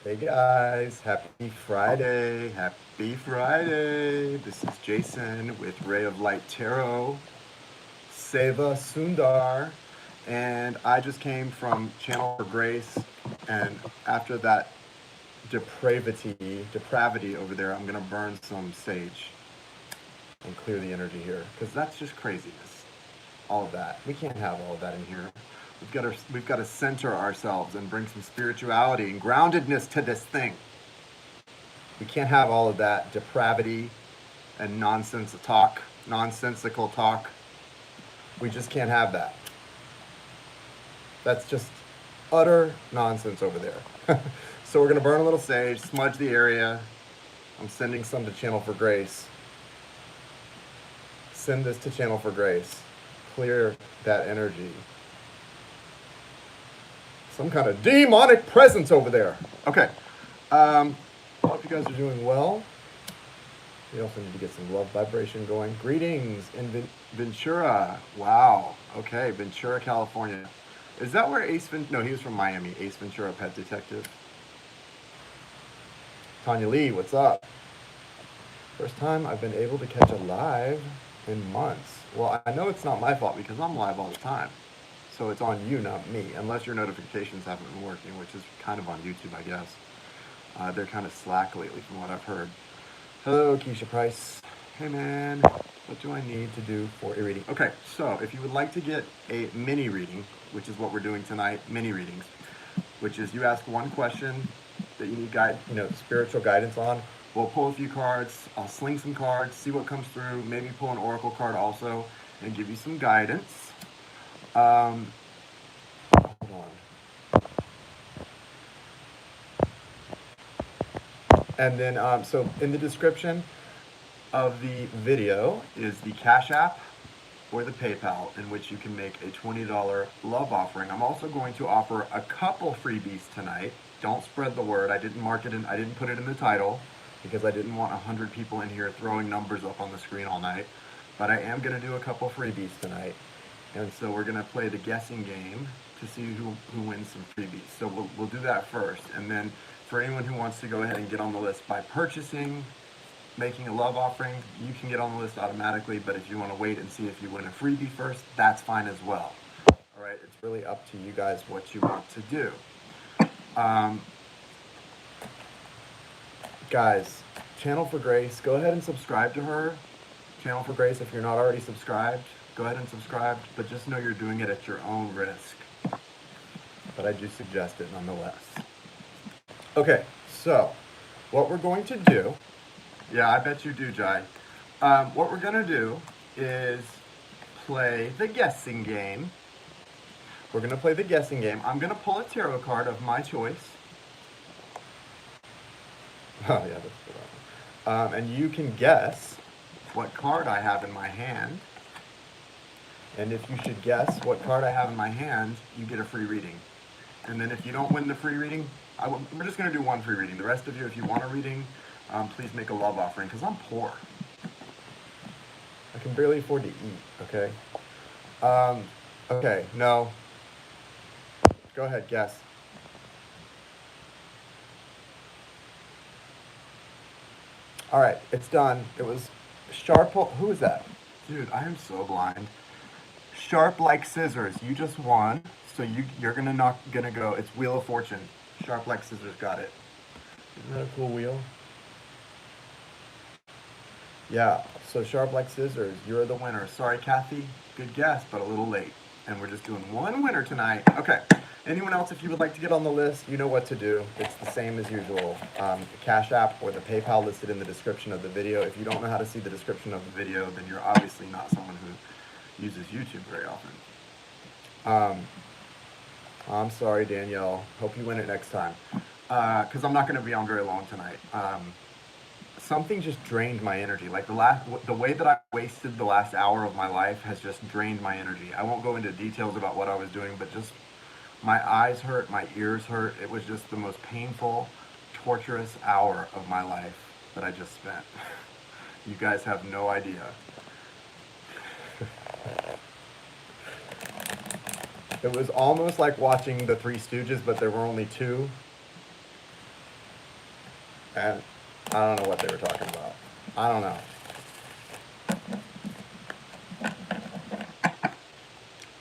Hey guys, happy Friday. Happy Friday. This is Jason with Ray of Light Tarot, Seva Sundar, and I just came from Channel for Grace. And after that depravity over there, I'm gonna burn some sage and clear the energy here because that's just craziness. All of that. We can't have all of that in here. We've got to center ourselves and bring some spirituality and groundedness to this thing. We can't have all of that depravity and nonsensical talk. We just can't have that. That's just utter nonsense over there. So we're gonna burn a little sage, smudge the area. I'm sending some to Channel for Grace. Send this to Channel for Grace. Clear that energy. Some kind of demonic presence over there. Okay. Hope you guys are doing well. We also need to get some love vibration going. Greetings in Ventura. Wow. Okay, Ventura, California. Is that where No, he was from Miami. Ace Ventura, Pet Detective. Tanya Lee, what's up? First time I've been able to catch a live in months. Well, I know it's not my fault because I'm live all the time. So it's on you, not me, unless your notifications haven't been working, which is kind of on YouTube, I guess. They're kind of slack lately from what I've heard. Hello, Keisha Price. Hey man, what do I need to do for a reading? Okay, so if you would like to get a mini reading, which is what we're doing tonight, mini readings, which is you ask one question that you need spiritual guidance on. We'll pull a few cards. I'll sling some cards, see what comes through. Maybe pull an oracle card also, and give you some guidance. Hold on. And then, so in the description of the video is the Cash App or the PayPal in which you can make a $20 love offering. I'm also going to offer a couple freebies tonight. Don't spread the word. I didn't put it in the title because I didn't want 100 people in here throwing numbers up on the screen all night. But I am going to do a couple freebies tonight. And so we're going to play the guessing game to see who wins some freebies. So we'll do that first. And then for anyone who wants to go ahead and get on the list by making a love offering, you can get on the list automatically. But if you want to wait and see if you win a freebie first, that's fine as well. All right, it's really up to you guys what you want to do. Guys, Channel for Grace, go ahead and subscribe to her. Channel for Grace, if you're not already subscribed, go ahead and subscribe, but just know you're doing it at your own risk. But I do suggest it nonetheless. Okay, so what we're going to do, yeah, I bet you do, Jai. What we're going to do is play the guessing game. We're going to play the guessing game. I'm going to pull a tarot card of my choice. Oh, yeah, that's good. And you can guess what card I have in my hand. And if you should guess what card I have in my hand, you get a free reading. And then if you don't win the free reading, we're just going to do one free reading. The rest of you, if you want a reading, please make a love offering because I'm poor. I can barely afford to eat, okay? Okay, no. Go ahead, guess. All right, it's done. It was sharp. Who is that? Dude, I am so blind. Sharp like scissors. You just won. So you're gonna go. It's Wheel of Fortune. Sharp like scissors. Got it. Isn't that a cool wheel? Yeah. So sharp like scissors. You're the winner. Sorry, Kathy. Good guess, but a little late. And we're just doing one winner tonight. Okay. Anyone else, if you would like to get on the list, you know what to do. It's the same as usual. The Cash App or the PayPal listed in the description of the video. If you don't know how to see the description of the video, then you're obviously not someone who uses YouTube very often. I'm sorry, Danielle. Hope you win it next time. Because I'm not going to be on very long tonight. Something just drained my energy. Like the way that I wasted the last hour of my life has just drained my energy. I won't go into details about what I was doing, but just my eyes hurt, my ears hurt. It was just the most painful, torturous hour of my life that I just spent. You guys have no idea. It was almost like watching the Three Stooges, but there were only two. And I don't know what they were talking about. I don't know.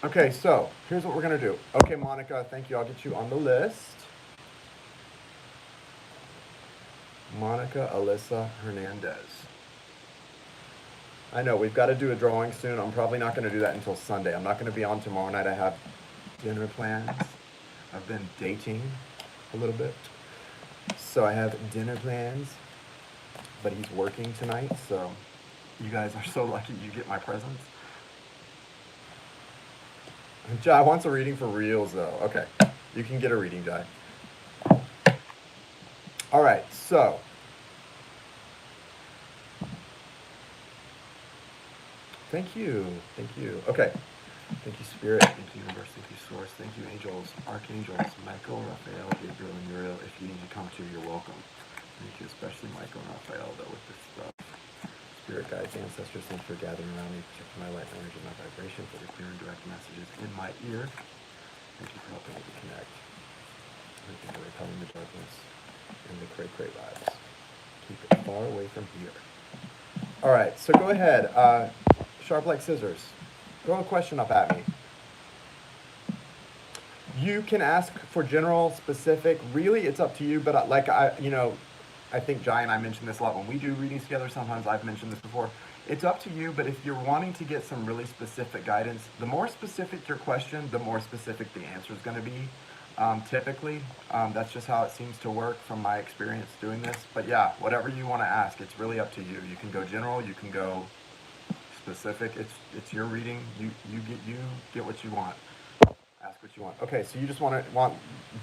Okay, so here's what we're gonna do. Okay, Monica, thank you. I'll get you on the list. Monica Alyssa Hernandez. I know we've got to do a drawing soon. I'm probably not going to do that until Sunday. I'm not going to be on tomorrow night. I have dinner plans. I've been dating a little bit. So I have dinner plans, but he's working tonight, so you guys are so lucky you get my presents. Jai wants a reading for reals, though. Okay, you can get a reading, Jai. All right, so thank you. Okay, thank you, Spirit. Thank you, Universe. Thank you, Source. Thank you, Angels, Archangels, Michael, Raphael, Gabriel, and Uriel. If you need to come to, you're welcome. Thank you, especially Michael and Raphael, though, with this stuff. Spirit guides, ancestors, thanks for gathering around me, protecting my light, my energy, my vibration, for the clear and direct messages in my ear. Thank you for helping me to connect. Thank you for repelling the darkness and the cray-cray vibes. Keep it far away from here. All right, so go ahead. Sharp like scissors. Throw a question up at me. You can ask for general, specific. Really, it's up to you. But I think Jai and I mentioned this a lot when we do readings together. Sometimes I've mentioned this before. It's up to you, but if you're wanting to get some really specific guidance, the more specific your question, the more specific the answer is going to be. Typically, that's just how it seems to work from my experience doing this. But yeah, whatever you want to ask, it's really up to you. You can go general, you can go specific. It's your reading. You get what you want. Ask what you want. Okay, so you just want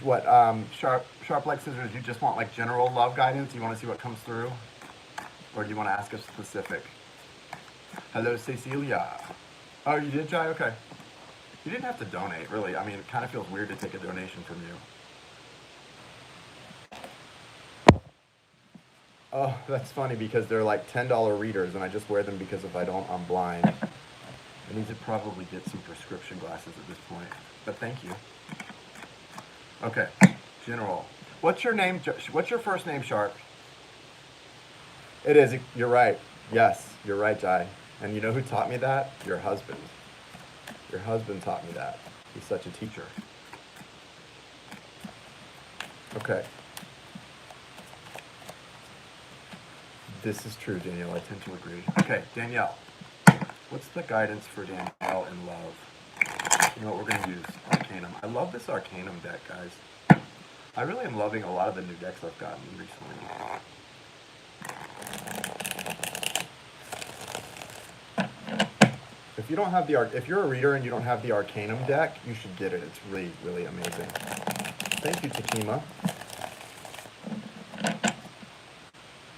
what sharp like scissors. You just want like general love guidance. You want to see what comes through, or do you want to ask a specific? Hello, Cecilia. Oh, you did, Jai? Okay. You didn't have to donate, really. I mean, it kind of feels weird to take a donation from you. Oh, that's funny because they're like $10 readers, and I just wear them because if I don't, I'm blind. I need to probably get some prescription glasses at this point. But thank you. Okay, general. What's your name? What's your first name, Sharp? It is. You're right. Yes, you're right, Jai. And you know who taught me that? Your husband. Your husband taught me that. He's such a teacher. Okay. This is true, Danielle. I tend to agree. Okay, Danielle. What's the guidance for Danielle in love? You know what we're going to use? Arcanum. I love this Arcanum deck, guys. I really am loving a lot of the new decks I've gotten recently. If you don't have if you're a reader and you don't have the Arcanum deck, you should get it. It's really, really amazing. Thank you, Takima.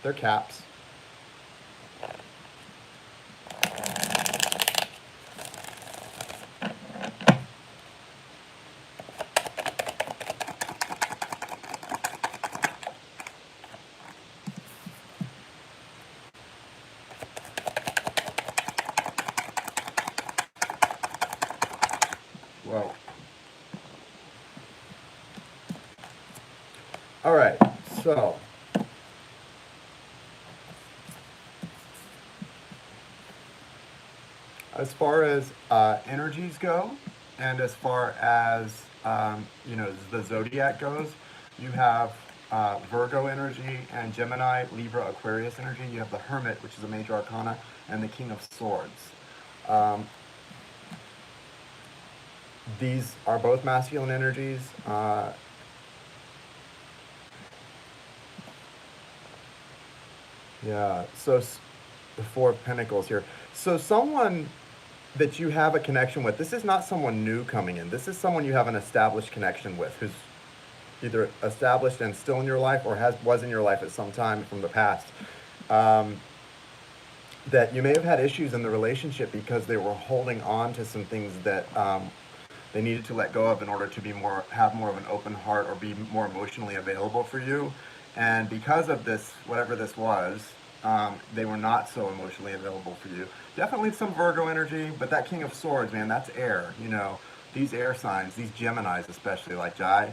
They're caps. Well, all right, so as far as energies go, and as far as the zodiac goes, you have Virgo energy and Gemini, Libra, Aquarius energy. You have the Hermit, which is a major arcana, and the King of Swords. These are both masculine energies. Yeah, so the Four of Pentacles here. So someone that you have a connection with, this is not someone new coming in. This is someone you have an established connection with, who's either established and still in your life or was in your life at some time from the past. That you may have had issues in the relationship because they were holding on to some things that they needed to let go of in order to have more of an open heart or be more emotionally available for you. And because of this, whatever this was, they were not so emotionally available for you. Definitely some Virgo energy, but that King of Swords, man, that's air. You know, these air signs, these Geminis especially, like Jai,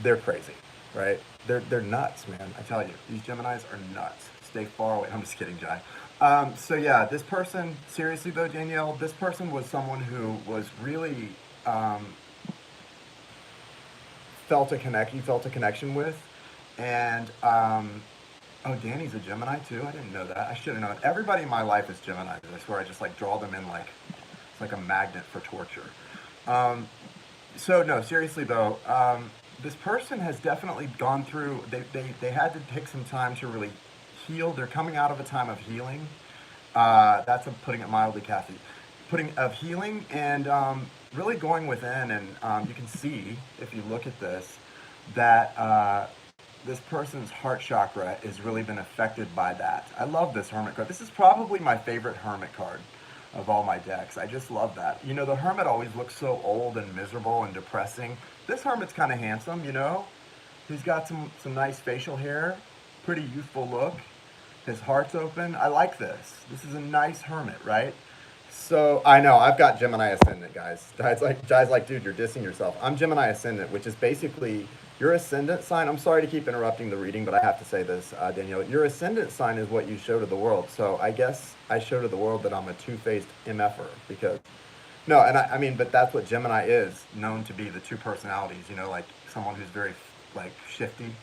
they're crazy. right? They're nuts, man. I tell you, these Geminis are nuts. Stay far away. I'm just kidding, Jai. So yeah, this person, seriously though, Danielle, this person was someone who was really um, you felt a connection with, and oh, Danny's a Gemini too. I didn't know that. I should have known. Everybody in my life is Gemini. I swear, I just like draw them in like it's like a magnet for torture. Um, so no, seriously though, this person has definitely gone through. They had to take some time to really heal. They're coming out of a time of healing. That's putting it mildly, Kathy. Putting of healing and really going within, and you can see if you look at this that this person's heart chakra has really been affected by that. I love this Hermit card. This is probably my favorite Hermit card of all my decks. I just love that. You know, the Hermit always looks so old and miserable and depressing. This Hermit's kind of handsome, you know. He's got some nice facial hair, pretty youthful look. His heart's open. I like this. This is a nice Hermit, right? So I know I've got Gemini ascendant, guys. Jai's like, dude, you're dissing yourself. I'm Gemini ascendant, which is basically your ascendant sign. I'm sorry to keep interrupting the reading, but I have to say this, Danielle. Your ascendant sign is what you show to the world. So I guess I show to the world that I'm a two-faced MFer because no, and I mean, but that's what Gemini is known to be, the two personalities. You know, like someone who's very like shifty.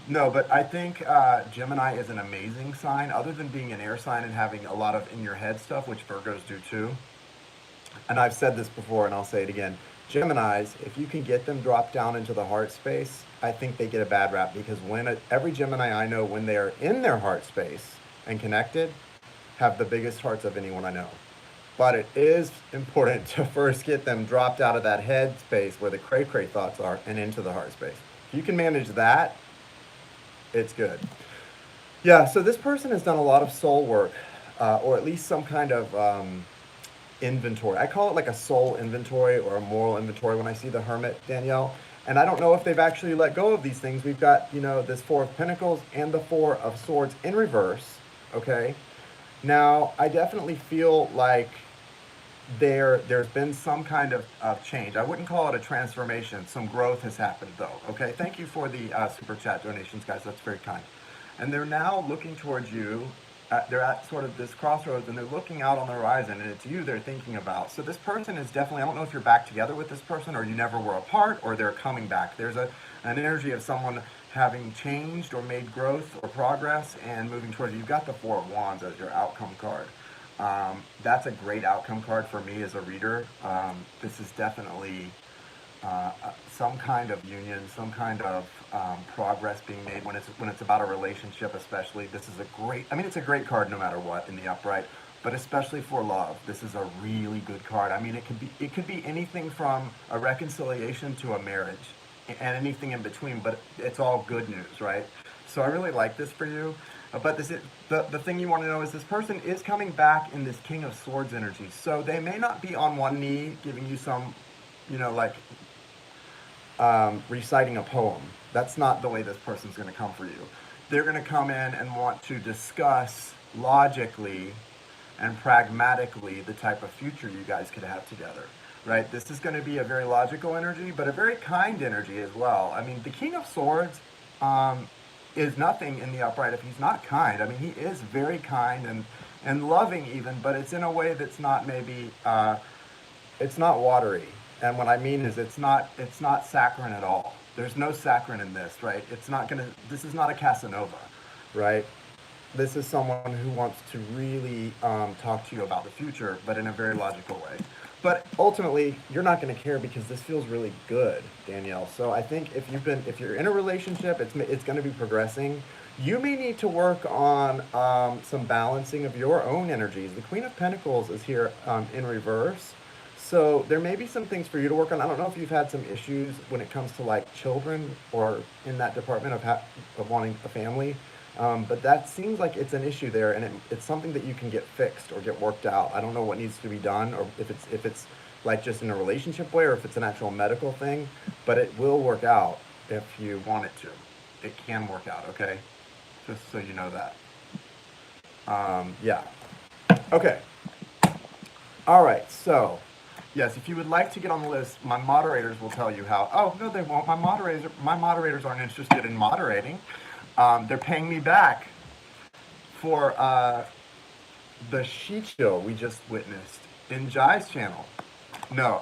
No, but I think Gemini is an amazing sign, other than being an air sign and having a lot of in your head stuff, which Virgos do too. And I've said this before and I'll say it again. Geminis, if you can get them dropped down into the heart space, I think they get a bad rap because every Gemini I know, when they are in their heart space and connected, have the biggest hearts of anyone I know. But it is important to first get them dropped out of that head space where the cray cray thoughts are and into the heart space. If you can manage that, it's good. Yeah, so this person has done a lot of soul work, or at least some kind of inventory. I call it like a soul inventory or a moral inventory when I see the Hermit, Danielle. And I don't know if they've actually let go of these things. We've got, you know, this Four of Pentacles and the Four of Swords in reverse, okay? Now, I definitely feel like there's been some kind of change. I wouldn't call it a transformation. Some growth has happened though. Okay, thank you for the super chat donations, guys. That's very kind. And they're now looking towards you. They're at sort of this crossroads and they're looking out on the horizon and it's you they're thinking about. So this person is definitely, I don't know if you're back together with this person or you never were apart or they're coming back. There's an energy of someone having changed or made growth or progress and moving towards you. You've got the Four of Wands as your outcome card. That's a great outcome card for me as a reader. This is definitely some kind of union, some kind of progress being made when it's about a relationship, especially. This is a great. I mean, it's a great card no matter what in the upright, but especially for love, this is a really good card. I mean, it could be anything from a reconciliation to a marriage, and anything in between. But it's all good news, right? So I really like this for you. But the thing you want to know is this person is coming back in this King of Swords energy. So they may not be on one knee giving you some, you know, like reciting a poem. That's not the way this person's going to come for you. They're going to come in and want to discuss logically and pragmatically the type of future you guys could have together, right? This is going to be a very logical energy, but a very kind energy as well. I mean, the King of Swords is nothing in the upright if he's not kind. I mean, he is very kind and loving even, but it's in a way that's not maybe, it's not watery. And what I mean is it's not saccharine at all. There's no saccharine in this, right? This is not a Casanova, right? This is someone who wants to really talk to you about the future, but in a very logical way. But ultimately, you're not going to care because this feels really good, Danielle. So I think if you're in a relationship, it's going to be progressing. You may need to work on some balancing of your own energies. The Queen of Pentacles is here in reverse. So there may be some things for you to work on. I don't know if you've had some issues when it comes to like children or in that department of wanting a family. But that seems like it's an issue there, and it's something that you can get fixed or get worked out. I don't know what needs to be done, or if it's like just in a relationship way, or if it's an actual medical thing. But it will work out if you want it to. It can work out, okay? Just so you know that. Yeah. Okay. All right. So Yes, if you would like to get on the list, my moderators will tell you how. Oh no, they won't. My moderators aren't interested in moderating. They're paying me back for the sheet show we just witnessed in Jai's channel. No,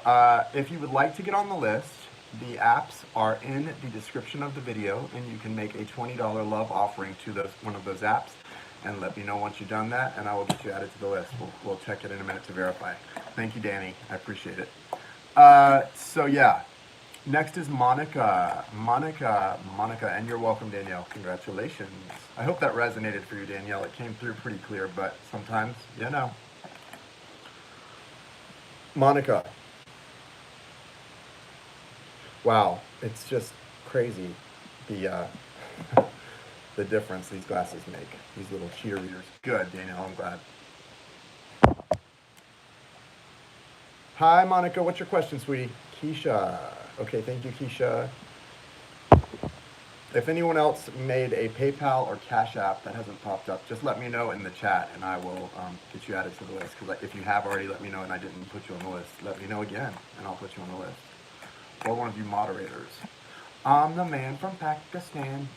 if you would like to get on the list, the apps are in the description of the video, and you can make a $20 love offering to one of those apps, and let me know once you've done that, and I will get you added to the list. We'll check it in a minute to verify. Thank you, Danny. I appreciate it. So yeah, next is Monica. Monica, and you're welcome, Danielle. Congratulations. I hope that resonated for you, Danielle. It came through pretty clear, but sometimes, you know. Monica. Wow, it's just crazy the the difference these glasses make. These little cheater readers. Good, Danielle. I'm glad. Hi, Monica. What's your question, sweetie? Keisha. Okay, thank you, Keisha. If anyone else made a PayPal or Cash App that hasn't popped up, just let me know in the chat, and I will get you added to the list. Because if you have already let me know and I didn't put you on the list, let me know again, and I'll put you on the list. Or one of you moderators. I'm the man from Pakistan.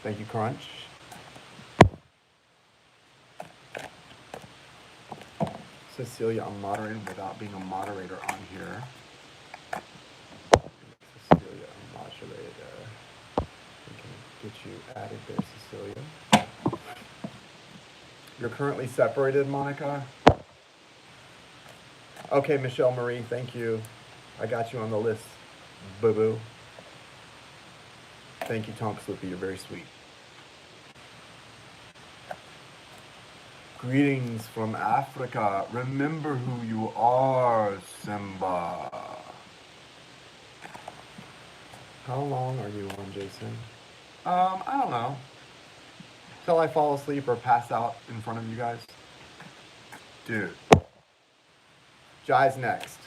Thank you, Crunch. Cecilia, I'm moderating without being a moderator on here. Cecilia, I'm moderator. We can get you added there, Cecilia. You're currently separated, Monica? Okay, Michelle Marie, thank you. I got you on the list, boo-boo. Thank you, Tonk Sloopy, you're very sweet. Greetings from Africa. Remember who you are, Simba. How long are you on, Jason? I don't know. Till I fall asleep or pass out in front of you guys. Dude. Jai's next.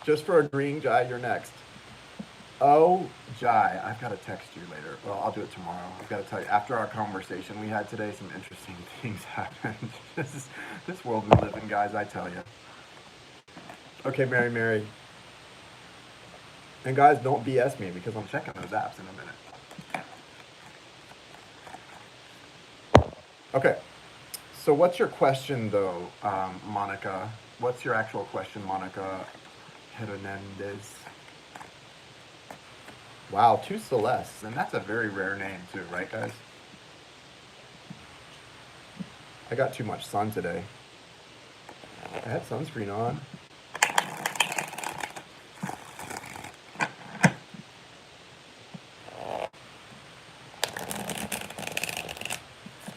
Just for agreeing, Jai, you're next. Oh, Jai, I've got to text you later. Well, I'll do it tomorrow. I've got to tell you, after our conversation we had today, some interesting things happened. This world we live in, guys, I tell you. Okay, Mary. And guys, don't BS me because I'm checking those apps in a minute. Okay, so what's your question though, Monica? What's your actual question, Monica Hernandez? Wow, 2 Celestes, and that's a very rare name too, right guys? I got too much sun today. I had sunscreen on.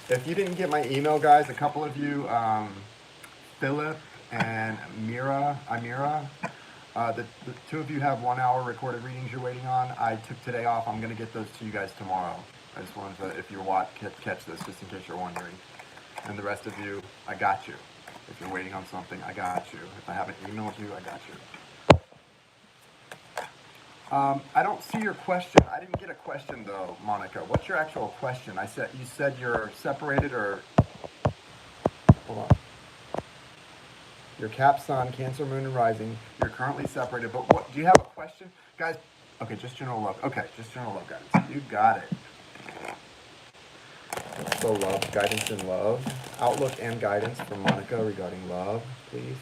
If you didn't get my email, guys, a couple of you, Philip and Amira, the 2 of you have 1 hour recorded readings you're waiting on. I took today off. I'm going to get those to you guys tomorrow. I just wanted to, if you're catch this, just in case you're wondering. And the rest of you, I got you. If you're waiting on something, I got you. If I haven't emailed you, I got you. I don't see your question. I didn't get a question though, Monica. What's your actual question? You said you're separated or hold on. Your Cap Sun, Cancer Moon and Rising. You're currently separated, but what do you have a question? Guys, okay, just general love. Okay, just general love guidance. You got it. So love, guidance and love. Outlook and guidance from Monica regarding love, please.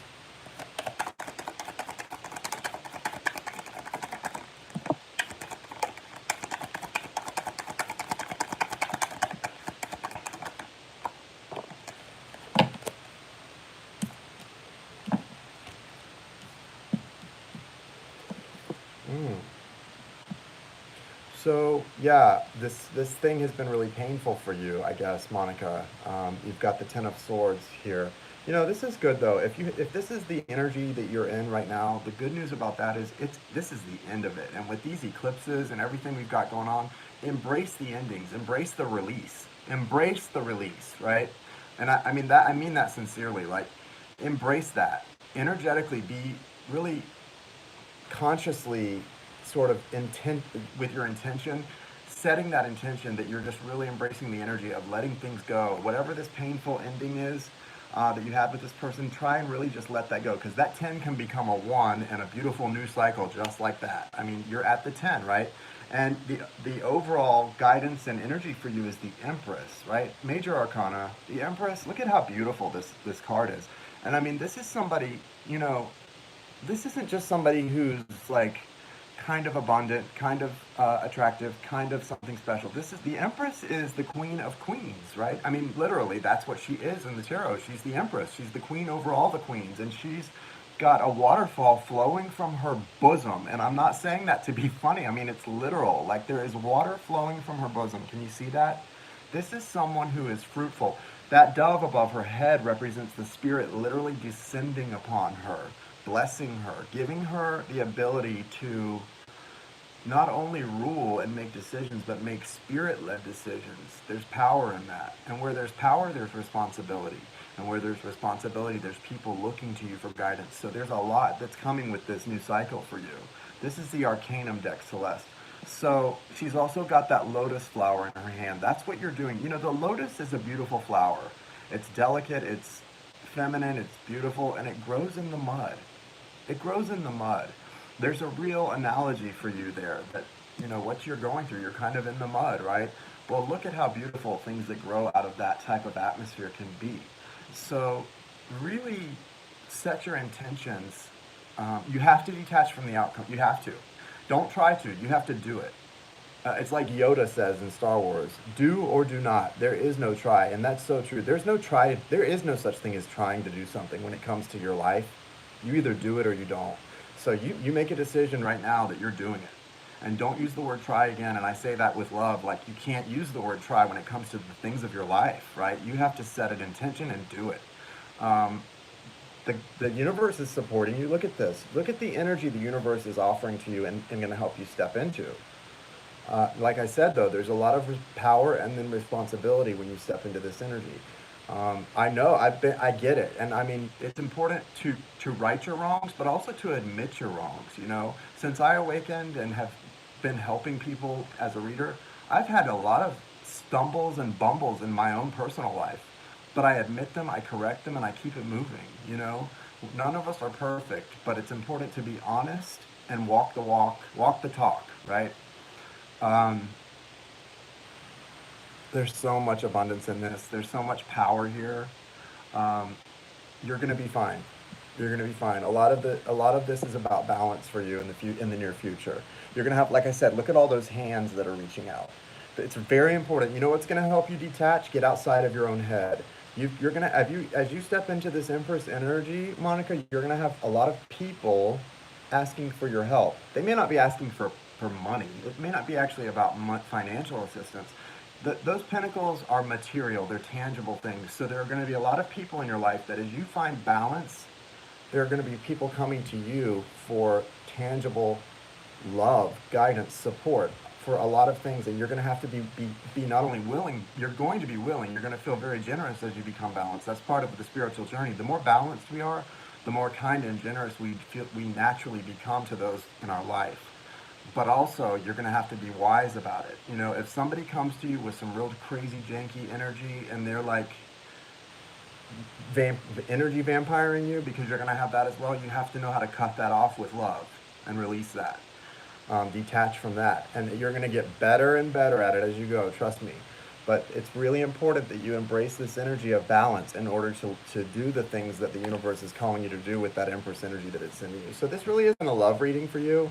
So yeah, this thing has been really painful for you, I guess, Monica. You've got the 10 of Swords here. You know, this is good though. If this is the energy that you're in right now, the good news about that is this is the end of it. And with these eclipses and everything we've got going on, embrace the endings, embrace the release, right? And I mean that sincerely. Like, embrace that energetically. Be really consciously sort of intent with your intention, setting that intention that you're just really embracing the energy of letting things go. Whatever this painful ending is that you had with this person, try and really just let that go, because that 10 can become a 1 and a beautiful new cycle just like that. I mean, you're at the 10, right? And the overall guidance and energy for you is the Empress, right? Major Arcana, the Empress. Look at how beautiful this card is. And I mean, this is somebody, you know, this isn't just somebody who's like kind of abundant, kind of attractive, kind of something special. This is the Empress is the Queen of Queens, right? I mean, literally, that's what she is in the tarot. She's the Empress. She's the queen over all the queens, and she's got a waterfall flowing from her bosom. And I'm not saying that to be funny. I mean, it's literal. Like there is water flowing from her bosom. Can you see that? This is someone who is fruitful. That dove above her head represents the spirit literally descending upon her, blessing her, giving her the ability to not only rule and make decisions, but make spirit-led decisions. There's power in that. And where there's power, there's responsibility. And where there's responsibility, there's people looking to you for guidance. So there's a lot that's coming with this new cycle for you. This is the Arcanum deck, Celeste. So she's also got that lotus flower in her hand. That's what you're doing. You know, the lotus is a beautiful flower. It's delicate, it's feminine, it's beautiful, and it grows in the mud. It grows in the mud. There's a real analogy for you there that, you know, what you're going through, you're kind of in the mud, right? Well, look at how beautiful things that grow out of that type of atmosphere can be. So really set your intentions. You have to detach from the outcome. You have to. Don't try to. You have to do it. It's like Yoda says in Star Wars, do or do not. There is no try. And that's so true. There's no try. There is no such thing as trying to do something when it comes to your life. You either do it or you don't. So you make a decision right now that you're doing it. And don't use the word try again. And I say that with love. Like you can't use the word try when it comes to the things of your life, right? You have to set an intention and do it. The universe is supporting you. Look at this. Look at the energy the universe is offering to you and going to help you step into. Like I said, though, there's a lot of power and then responsibility when you step into this energy. I know, I get it. And I mean, it's important to right your wrongs, but also to admit your wrongs. You know, since I awakened and have been helping people as a reader, I've had a lot of stumbles and bumbles in my own personal life. But I admit them, I correct them, and I keep it moving. You know, none of us are perfect, but it's important to be honest and walk the walk, walk the talk, right? Um, there's so much abundance in this. There's so much power here. Um, you're gonna be fine. You're gonna be fine. A lot of this is about balance for you in the near future. You're gonna have, like I said, look at all those hands that are reaching out. It's very important. You know what's gonna help you detach? Get outside of your own head. You're gonna as you step into this Empress energy, Monica. You're gonna have a lot of people asking for your help. They may not be asking for money. It may not be actually about financial assistance. Those pentacles are material, they're tangible things. So there are going to be a lot of people in your life that as you find balance, there are going to be people coming to you for tangible love, guidance, support for a lot of things. And you're going to have to be not only willing, you're going to be willing, you're going to feel very generous as you become balanced. That's part of the spiritual journey. The more balanced we are, the more kind and generous we naturally become to those in our life. But also, you're going to have to be wise about it. You know, if somebody comes to you with some real crazy, janky energy and they're like energy vampiring you, because you're going to have that as well, you have to know how to cut that off with love and release that. Detach from that. And you're going to get better and better at it as you go, trust me. But it's really important that you embrace this energy of balance in order to do the things that the universe is calling you to do with that Empress energy that it's sending you. So this really isn't a love reading for you.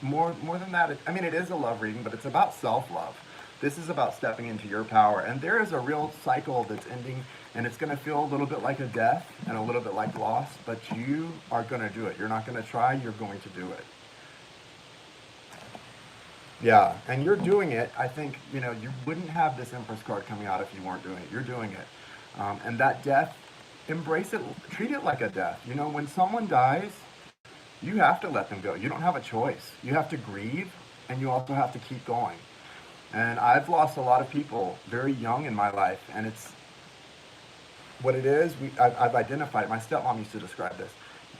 More than that, I mean, it is a love reading, but it's about self-love. This is about stepping into your power. And there is a real cycle that's ending, and it's going to feel a little bit like a death and a little bit like loss, but you are going to do it. You're not going to try, you're going to do it. Yeah, and you're doing it. I think, you know, you wouldn't have this Empress card coming out if you weren't doing it. You're doing it. And that death, embrace it, treat it like a death. You know, when someone dies, you have to let them go. You don't have a choice. You have to grieve, and you also have to keep going. And I've lost a lot of people very young in my life, and it's what it is. I've identified it. My stepmom used to describe this.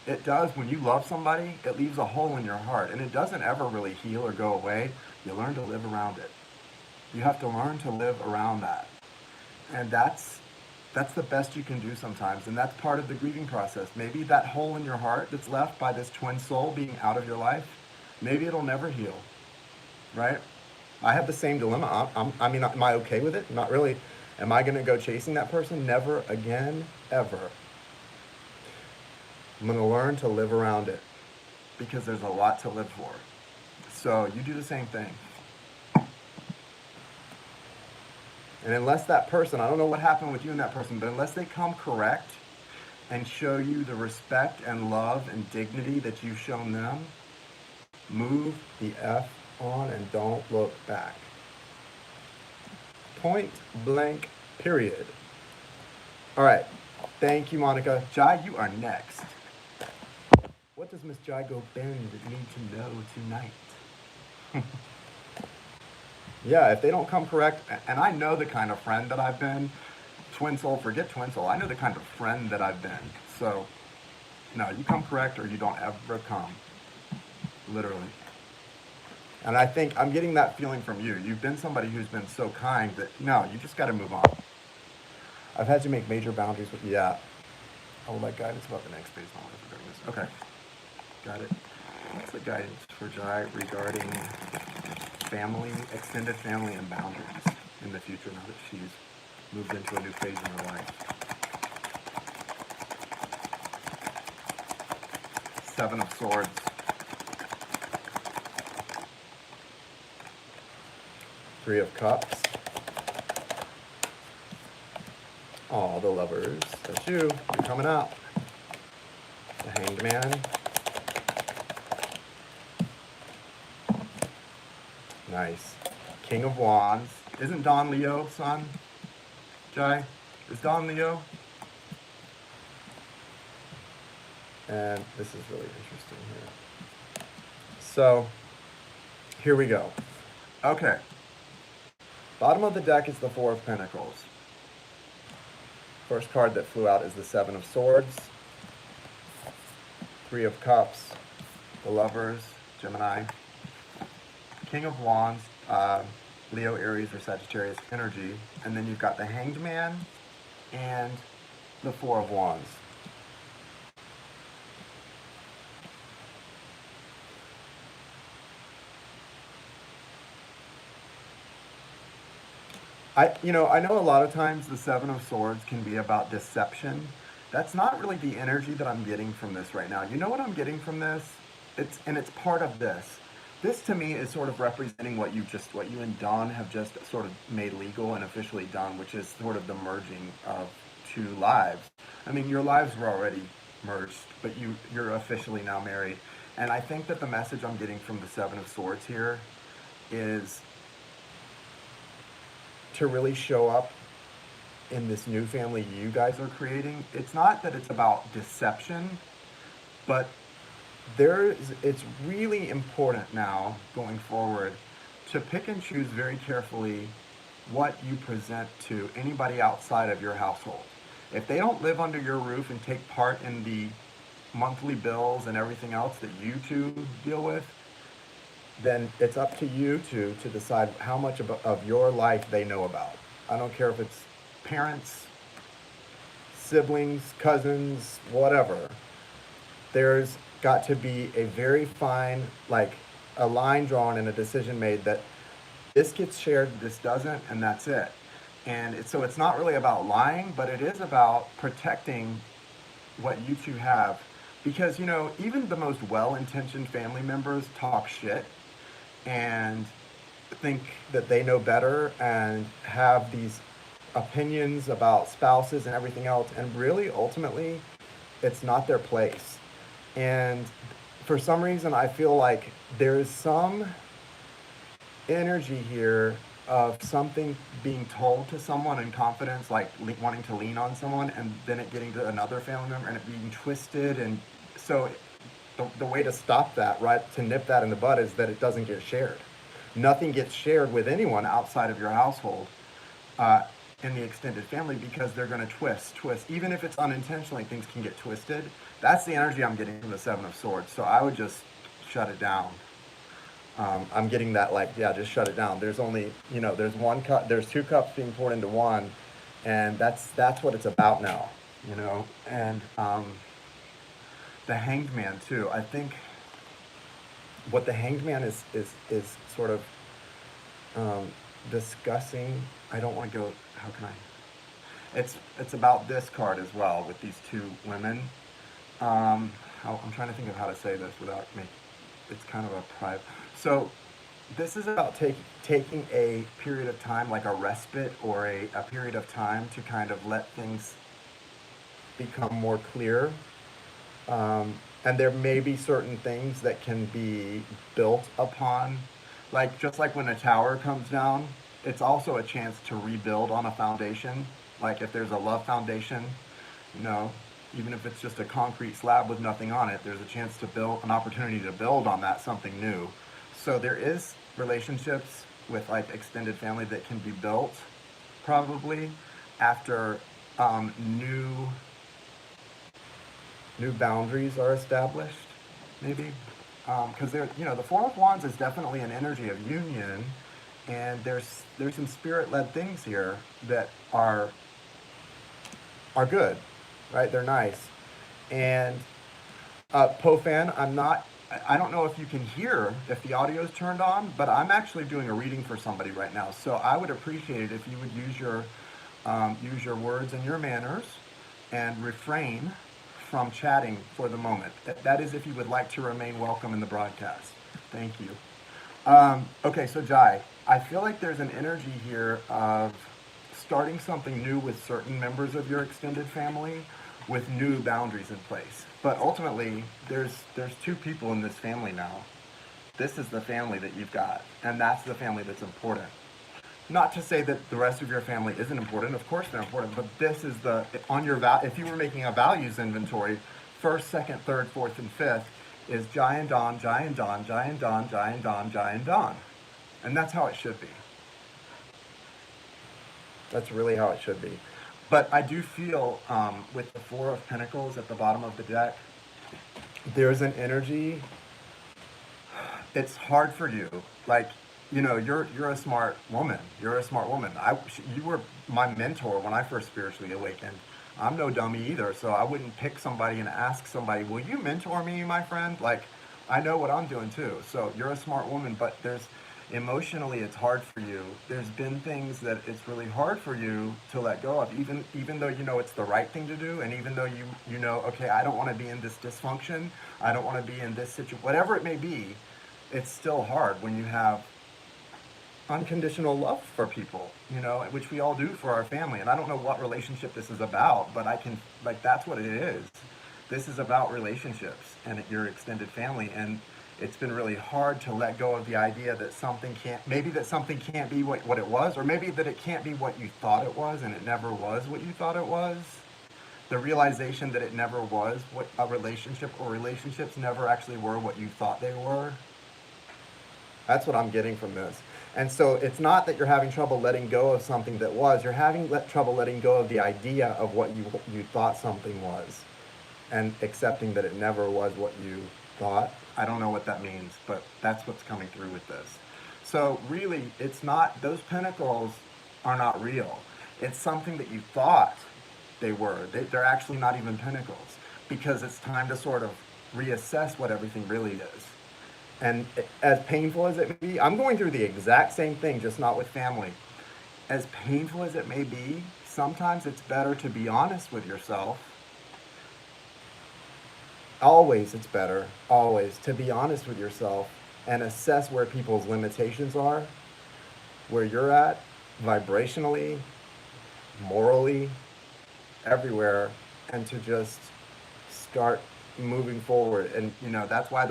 It does. When you love somebody, it leaves a hole in your heart, and it doesn't ever really heal or go away. You learn to live around it. You have to learn to live around that. And that's the best you can do sometimes, and that's part of the grieving process. Maybe that hole in your heart that's left by this twin soul being out of your life, maybe it'll never heal, right? I have the same dilemma. I mean, am I okay with it? Not really. Am I going to go chasing that person? Never again, ever. I'm going to learn to live around it because there's a lot to live for. So you do the same thing. And unless that person, I don't know what happened with you and that person, but unless they come correct and show you the respect and love and dignity that you've shown them, move the F on and don't look back. Point blank, period. All right. Thank you, Monica. Jai, you are next. What does Miss Jai Go Bend need to know tonight? Yeah, if they don't come correct, and I know the kind of friend that I've been, twin soul, forget twin soul, I know the kind of friend that I've been. So, no, you come correct or you don't ever come. Literally. And I think I'm getting that feeling from you. You've been somebody who's been so kind that, no, you just got to move on. I've had to make major boundaries with, yeah. I would like guidance about the next phase. Okay, got it. What's the guidance for Jai regarding family, extended family, and boundaries in the future now that she's moved into a new phase in her life? Seven of Swords. Three of Cups. Oh, the Lovers. That's you. You're coming out. The Hanged Man. Nice. King of Wands. Isn't Don Leo, son? Jai? Is Don Leo? And this is really interesting here. So, here we go. Okay. Bottom of the deck is the Four of Pentacles. First card that flew out is the Seven of Swords. Three of Cups. The Lovers, Gemini. King of Wands, Leo, Aries, or Sagittarius energy. And then you've got the Hanged Man and the Four of Wands. I know a lot of times the Seven of Swords can be about deception. That's not really the energy that I'm getting from this right now. You know what I'm getting from this? It's part of this. This to me is sort of representing what you and Don have just sort of made legal and officially done, which is sort of the merging of two lives. I mean, your lives were already merged, but you're officially now married. And I think that the message I'm getting from the Seven of Swords here is to really show up in this new family you guys are creating. It's not that it's about deception, but it's really important now going forward to pick and choose very carefully what you present to anybody outside of your household. If they don't live under your roof and take part in the monthly bills and everything else that you two deal with, then it's up to you two to decide how much of your life they know about. I don't care if it's parents, siblings, cousins, whatever. There's got to be a very fine, like a line drawn and a decision made that this gets shared, this doesn't, and that's it. And so it's not really about lying, but it is about protecting what you two have. Because, even the most well-intentioned family members talk shit and think that they know better and have these opinions about spouses and everything else. And really, ultimately, it's not their place. And for some reason, I feel like there's some energy here of something being told to someone in confidence, like wanting to lean on someone, and then it getting to another family member and it being twisted. And so the way to stop that, right, to nip that in the bud, is that it doesn't get shared. Nothing gets shared with anyone outside of your household. in the extended family because they're going to twist. Even if it's unintentionally, things can get twisted. That's the energy I'm getting from the Seven of Swords. So I would just shut it down. I'm getting that, like, yeah, just shut it down. There's only, there's one cup, there's two cups being poured into one, and that's what it's about now, And the Hanged Man too. I think what the Hanged Man is sort of discussing. I don't want to go. How can I? It's about this card as well with these two women. I'm trying to think of how to say this without making. It's kind of a private. So this is about taking a period of time, like a respite or a period of time to kind of let things become more clear. And there may be certain things that can be built upon. Like, just like when a tower comes down, it's also a chance to rebuild on a foundation. Like, if there's a love foundation, you know, even if it's just a concrete slab with nothing on it, there's a chance to build, an opportunity to build on that something new. So there is relationships with like extended family that can be built probably after new boundaries are established, maybe. Because the Four of Wands is definitely an energy of union, and there's some spirit-led things here that are good, right? They're nice. And Pofan, I don't know if you can hear if the audio is turned on, but I'm actually doing a reading for somebody right now. So I would appreciate it if you would use your words and your manners and refrain from chatting for the moment. That is if you would like to remain welcome in the broadcast. Thank you. Okay, so Jai, I feel like there's an energy here of starting something new with certain members of your extended family with new boundaries in place. But ultimately, there's two people in this family now. This is the family that you've got, and that's the family that's important. Not to say that the rest of your family isn't important. Of course they're important, but this is if you were making a values inventory, first, second, third, fourth, and fifth is Jai and Dawn, Jai and Dawn, Jai and Dawn, Jai and Dawn, Jai and Dawn. And that's how it should be. That's really how it should be. But I do feel with the Four of Pentacles at the bottom of the deck, there's an energy. It's hard for you. Like, you're a smart woman. You're a smart woman. You were my mentor when I first spiritually awakened. I'm no dummy either, so I wouldn't pick somebody and ask somebody, will you mentor me, my friend? Like, I know what I'm doing too. So you're a smart woman, but emotionally it's hard for you. There's been things that it's really hard for you to let go of, even though you know it's the right thing to do, and even though you know, okay, I don't want to be in this dysfunction, I don't want to be in this situation, whatever it may be, it's still hard when you have unconditional love for people, which we all do for our family. And I don't know what relationship this is about, but that's what it is. This is about relationships and your extended family. And it's been really hard to let go of the idea that something can't be what it was, or maybe that it can't be what you thought it was and it never was what you thought it was. The realization that it never was what a relationship, or relationships never actually were what you thought they were. That's what I'm getting from this. And so it's not that you're having trouble letting go of something that was, you're having trouble letting go of the idea of what you thought something was, and accepting that it never was what you thought. I don't know what that means, but that's what's coming through with this. So really, it's not, those pentacles are not real. It's something that you thought they were. They're actually not even pentacles, because it's time to sort of reassess what everything really is. And as painful as it may be, I'm going through the exact same thing, just not with family. As painful as it may be, sometimes it's better to be honest with yourself. Always, it's better, always, to be honest with yourself and assess where people's limitations are, where you're at, vibrationally, morally, everywhere, and to just start moving forward. And that's why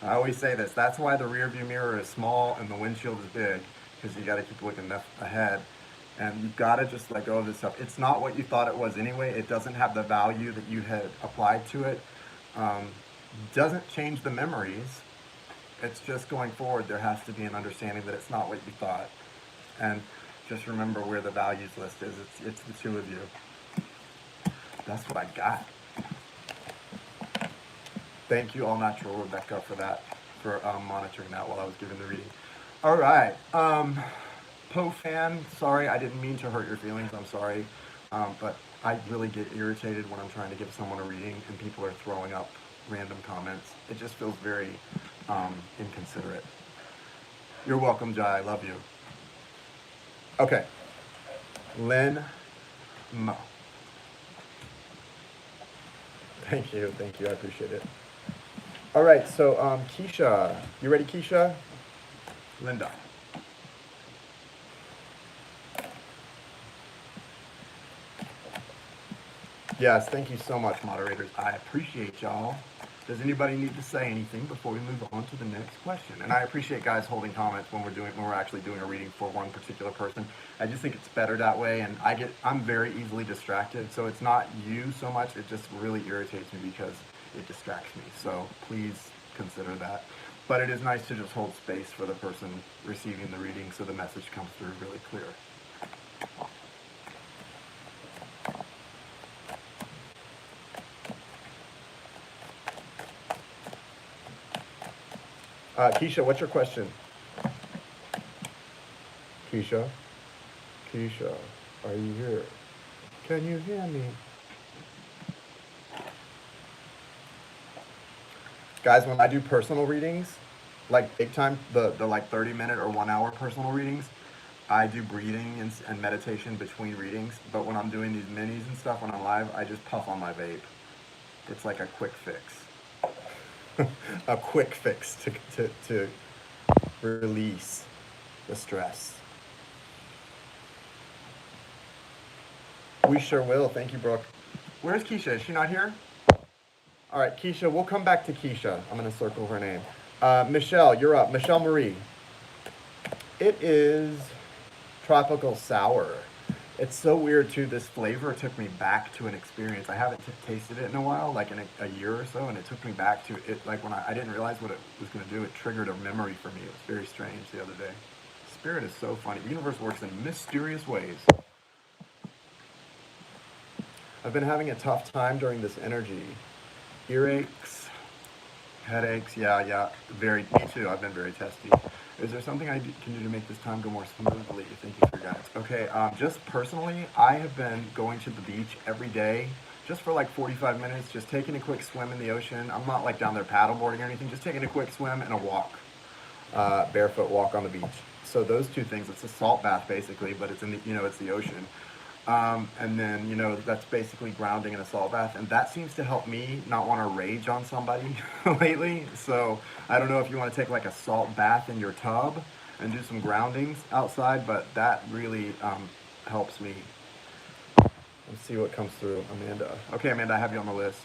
I always say this, that's why the rear view mirror is small and the windshield is big, because you got to keep looking ahead, and you've got to just let go of this stuff. It's not what you thought it was anyway. It doesn't have the value that you had applied to it. Doesn't change the memories. It's just going forward, there has to be an understanding that it's not what you thought. And Just remember where the values list is. It's the two of you. That's what I got. Thank you, All Natural Rebecca, for that, for monitoring that while I was giving the reading. All right. Poe fan, sorry, I didn't mean to hurt your feelings. I'm sorry. But I really get irritated when I'm trying to give someone a reading and people are throwing up random comments. It just feels very inconsiderate. You're welcome, Jai. I love you. Okay. Lynn Mo. Thank you. Thank you. I appreciate it. All right. So, Keisha. You ready, Keisha? Linda. Yes. Thank you so much, moderators. I appreciate y'all. Does anybody need to say anything before we move on to the next question? And I appreciate guys holding comments when we're actually doing a reading for one particular person. I just think it's better that way, and I'm very easily distracted, so it's not you so much. It just really irritates me because it distracts me. So please consider that. But it is nice to just hold space for the person receiving the reading, so the message comes through really clear. Keisha, what's your question? Keisha? Keisha, are you here? Can you hear me? Guys, when I do personal readings, like big time, the like 30-minute or 1 hour personal readings, I do breathing and meditation between readings. But when I'm doing these minis and stuff when I'm live, I just puff on my vape. It's like a quick fix. A quick fix to release the stress. We sure will. Thank you, Brooke. Where's Keisha? Is she not here? All right, Keisha, we'll come back to Keisha. I'm going to circle her name. Michelle, you're up. Michelle Marie. It is tropical sour. It's so weird, too. This flavor took me back to an experience. I haven't tasted it in a while, like in a year or so, and it took me back to it. Like when I didn't realize what it was going to do. It triggered a memory for me. It was very strange the other day. Spirit is so funny. The universe works in mysterious ways. I've been having a tough time during this energy. Earaches, headaches, yeah, me too. I've been very testy. Is there something I can do to make this time go more smoothly? Thank you for your guidance. Okay, just personally, I have been going to the beach every day, just for like 45 minutes, just taking a quick swim in the ocean. I'm not like down there paddleboarding or anything, just taking a quick swim and a walk, barefoot walk on the beach. So those two things, it's a salt bath basically, but it's in the, it's the ocean. And then, that's basically grounding in a salt bath. And that seems to help me not want to rage on somebody lately. So I don't know if you want to take like a salt bath in your tub and do some groundings outside, but that really helps me. Let's see what comes through, Amanda. Okay, Amanda, I have you on the list.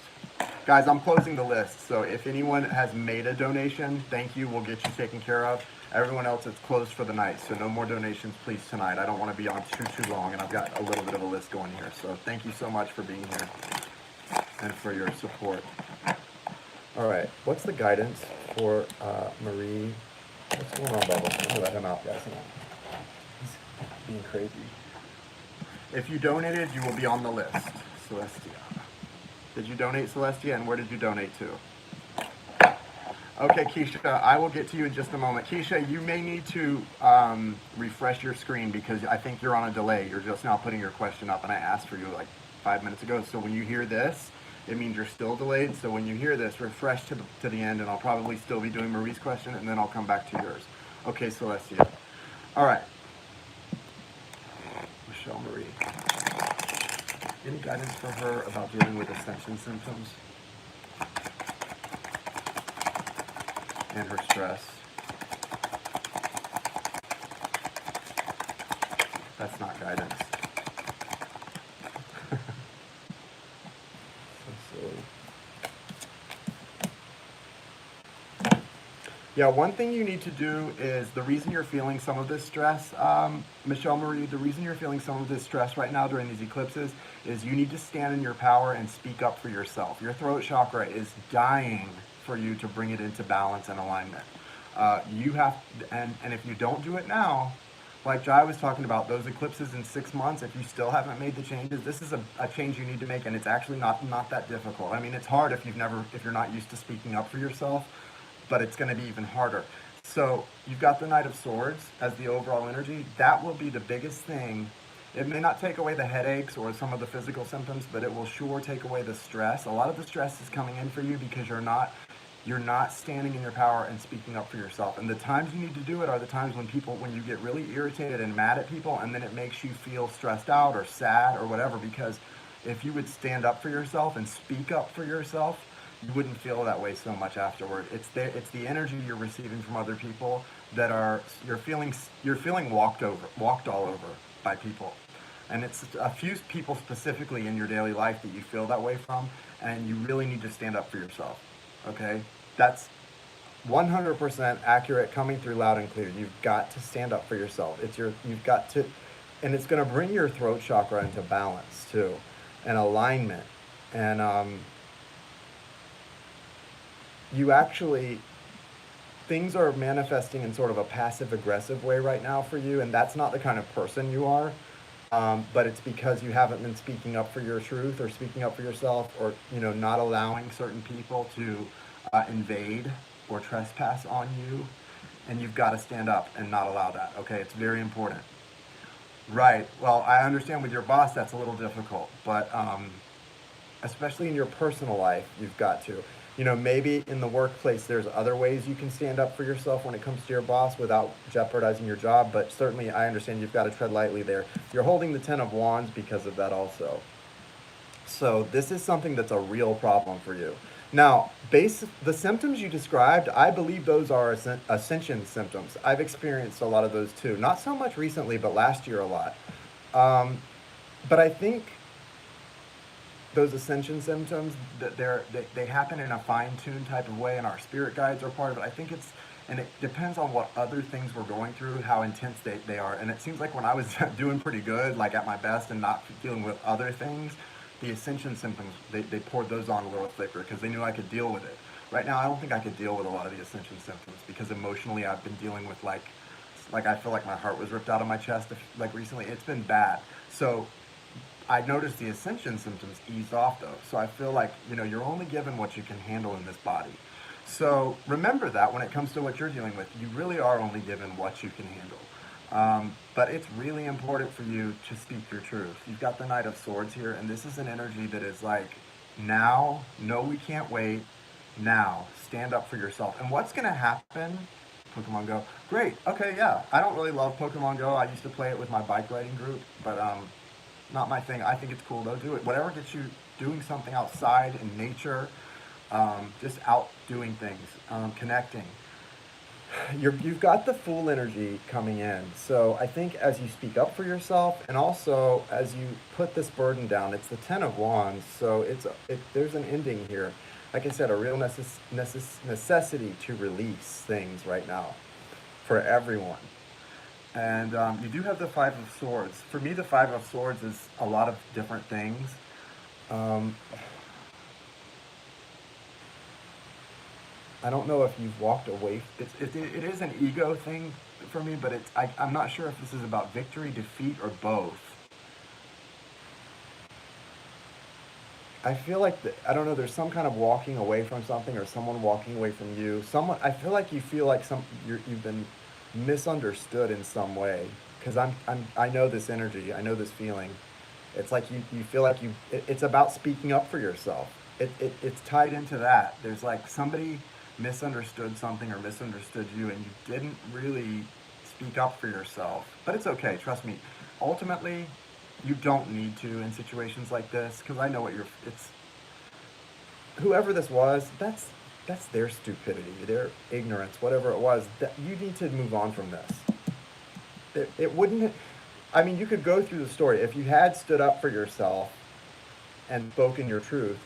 Guys, I'm closing the list. So if anyone has made a donation, thank you. We'll get you taken care of. Everyone else, it's closed for the night, so no more donations, please, tonight. I don't want to be on too long, and I've got a little bit of a list going here. So thank you so much for being here and for your support. All right, what's the guidance for Marie? What's going on, Bubbles? I'm gonna let him out, guys. He's being crazy. If you donated, you will be on the list, Celestia. Did you donate, Celestia, and where did you donate to? Okay, Keisha, I will get to you in just a moment. Keisha, you may need to refresh your screen because I think you're on a delay. You're just now putting your question up, and I asked for you like 5 minutes ago. So when you hear this, it means you're still delayed. So when you hear this, refresh to the end, and I'll probably still be doing Marie's question, and then I'll come back to yours. Okay, Celestia. All right. Michelle Marie. Any guidance for her about dealing with ascension symptoms and her stress? That's not guidance. So silly. Yeah, one thing you need to do is the reason you're feeling some of this stress, Michelle Marie, the reason you're feeling some of this stress right now during these eclipses is you need to stand in your power and speak up for yourself. Your throat chakra is dying for you to bring it into balance and alignment. You have, and if you don't do it now, like Jai was talking about, those eclipses in 6 months, if you still haven't made the changes, this is a change you need to make, and it's actually not that difficult. I mean, it's hard if if you're not used to speaking up for yourself, but it's going to be even harder. So you've got the Knight of Swords as the overall energy. That will be the biggest thing. It may not take away the headaches or some of the physical symptoms, but it will sure take away the stress. A lot of the stress is coming in for you because you're not standing in your power and speaking up for yourself. And the times you need to do it are the times when you get really irritated and mad at people, and then it makes you feel stressed out or sad or whatever, because if you would stand up for yourself and speak up for yourself, you wouldn't feel that way so much afterward. It's the energy you're receiving from other people that you're feeling walked all over by people. And it's a few people specifically in your daily life that you feel that way from, and you really need to stand up for yourself. Okay? That's 100% accurate, coming through loud and clear. You've got to stand up for yourself. You've got to, and it's going to bring your throat chakra into balance too, and alignment. And you actually, things are manifesting in sort of a passive aggressive way right now for you, and that's not the kind of person you are. But it's because you haven't been speaking up for your truth or speaking up for yourself, or not allowing certain people to invade or trespass on you, and you've got to stand up and not allow that. Okay, it's very important. Right. Well, I understand with your boss that's a little difficult, but especially in your personal life, you've got to. Maybe in the workplace, there's other ways you can stand up for yourself when it comes to your boss without jeopardizing your job. But certainly, I understand you've got to tread lightly there. You're holding the Ten of Wands because of that also. So this is something that's a real problem for you. Now, the symptoms you described, I believe those are ascension symptoms. I've experienced a lot of those too. Not so much recently, but last year a lot. But I think those ascension symptoms, that they happen in a fine-tuned type of way, and our spirit guides are part of it. I think and it depends on what other things we're going through, how intense they are. And it seems like when I was doing pretty good, like at my best and not dealing with other things, the ascension symptoms, they poured those on a little thicker because they knew I could deal with it. Right now, I don't think I could deal with a lot of the ascension symptoms because emotionally I've been dealing with like I feel like my heart was ripped out of my chest like recently. It's been bad. So I noticed the ascension symptoms eased off though. So I feel like, you're only given what you can handle in this body. So remember that when it comes to what you're dealing with, you really are only given what you can handle. But it's really important for you to speak your truth. You've got the Knight of Swords here, and this is an energy that is like, now, no, we can't wait. Now, stand up for yourself. And what's going to happen? Pokemon Go. Great. Okay, yeah. I don't really love Pokemon Go. I used to play it with my bike riding group, but not my thing. I think it's cool though. Do it. Whatever gets you doing something outside in nature, just out doing things, connecting. You've got the Fool energy coming in. So I think as you speak up for yourself, and also as you put this burden down, it's the Ten of Wands. So there's an ending here. Like I said, a real necessity to release things right now for everyone. And you do have the Five of Swords. For me, the Five of Swords is a lot of different things. I don't know if you've walked away. It is an ego thing for me, but I'm not sure if this is about victory, defeat, or both. I feel like, I don't know, there's some kind of walking away from something, or someone walking away from you. I feel like you feel like you've been misunderstood in some way, because I know this energy, I know this feeling. It's like you feel like it's about speaking up for yourself. It's tied into that. There's like somebody misunderstood something or misunderstood you, and you didn't really speak up for yourself. But it's okay, trust me. Ultimately, you don't need to in situations like this, because I know it's whoever this was, that's their stupidity, their ignorance, whatever it was. That you need to move on from this. It wouldn't. I mean, you could go through the story. If you had stood up for yourself and spoken your truth,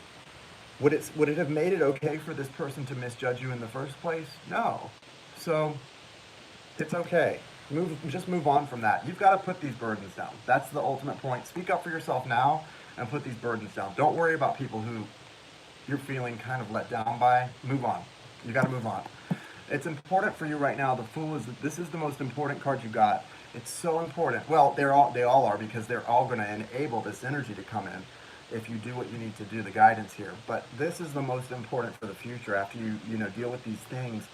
would it have made it okay for this person to misjudge you in the first place? No. So it's okay. Just move on from that. You've got to put these burdens down. That's the ultimate point. Speak up for yourself now and put these burdens down. Don't worry about people who you're feeling kind of let down by. Move on. You got to move on. It's important for you right now. The Fool this is the most important card you got. It's so important. Well, they all are, because they're all going to enable this energy to come in if you do what you need to do, the guidance here. But this is the most important for the future. After you deal with these things,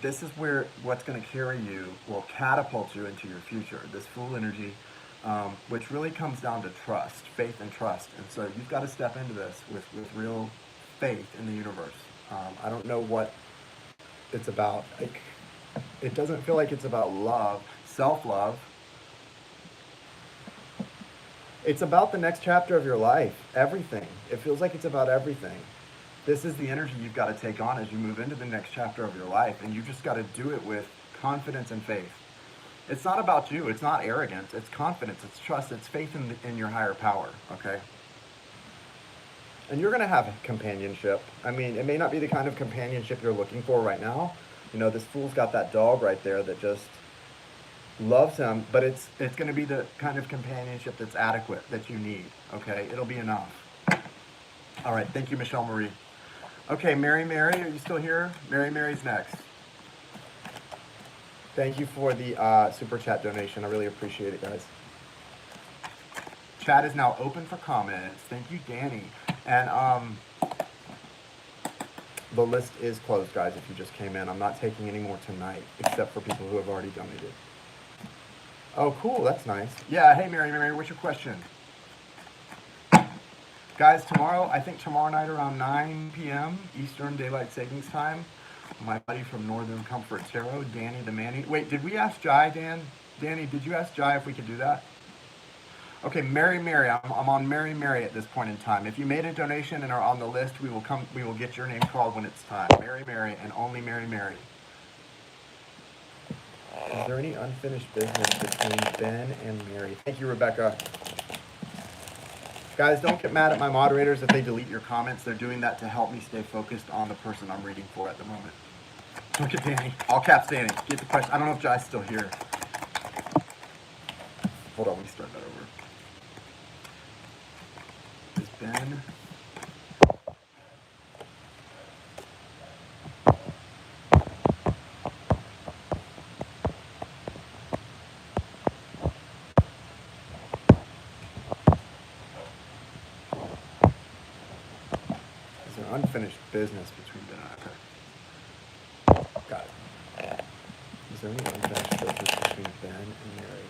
this is where what's going to carry you will catapult you into your future. This Fool energy, which really comes down to trust, faith, and trust. And so you've got to step into this with real faith in the universe. I don't know what it's about. Like, it doesn't feel like it's about love, self-love. It's about the next chapter of your life, everything. It feels like it's about everything. This is the energy you've got to take on as you move into the next chapter of your life, and you just got to do it with confidence and faith. It's not about you. It's not arrogance. It's confidence. It's trust. It's faith in your higher power, okay? And you're going to have companionship. I mean, it may not be the kind of companionship you're looking for right now. This Fool's got that dog right there that just loves him, but it's going to be the kind of companionship that's adequate, that you need, okay? It'll be enough. All right, thank you, Michelle Marie. Okay, Mary, are you still here? Mary's next. Thank you for the super chat donation. I really appreciate it, guys. Chat is now open for comments. Thank you, Danny. And the list is closed, guys, if you just came in. I'm not taking any more tonight, except for people who have already donated. Oh, cool. That's nice. Yeah, hey, Mary, what's your question? Guys, I think tomorrow night around 9 p.m. Eastern Daylight Savings Time, my buddy from Northern Comfort Tarot, Danny the Manny. Wait, did we ask Jai, Dan? Danny, did you ask Jai if we could do that? Okay, Mary, I'm on Mary at this point in time. If you made a donation and are on the list, we will get your name called when it's time. Mary, and only Mary. Is there any unfinished business between Ben and Mary? Thank you, Rebecca. Guys, don't get mad at my moderators if they delete your comments. They're doing that to help me stay focused on the person I'm reading for at the moment. Look at Danny. All caps Danny. Get the question. I don't know if Jai's still here. Hold on, let me start that over. Is Ben... unfinished business between Ben and I. Got it. Is there any unfinished business between Ben and Mary?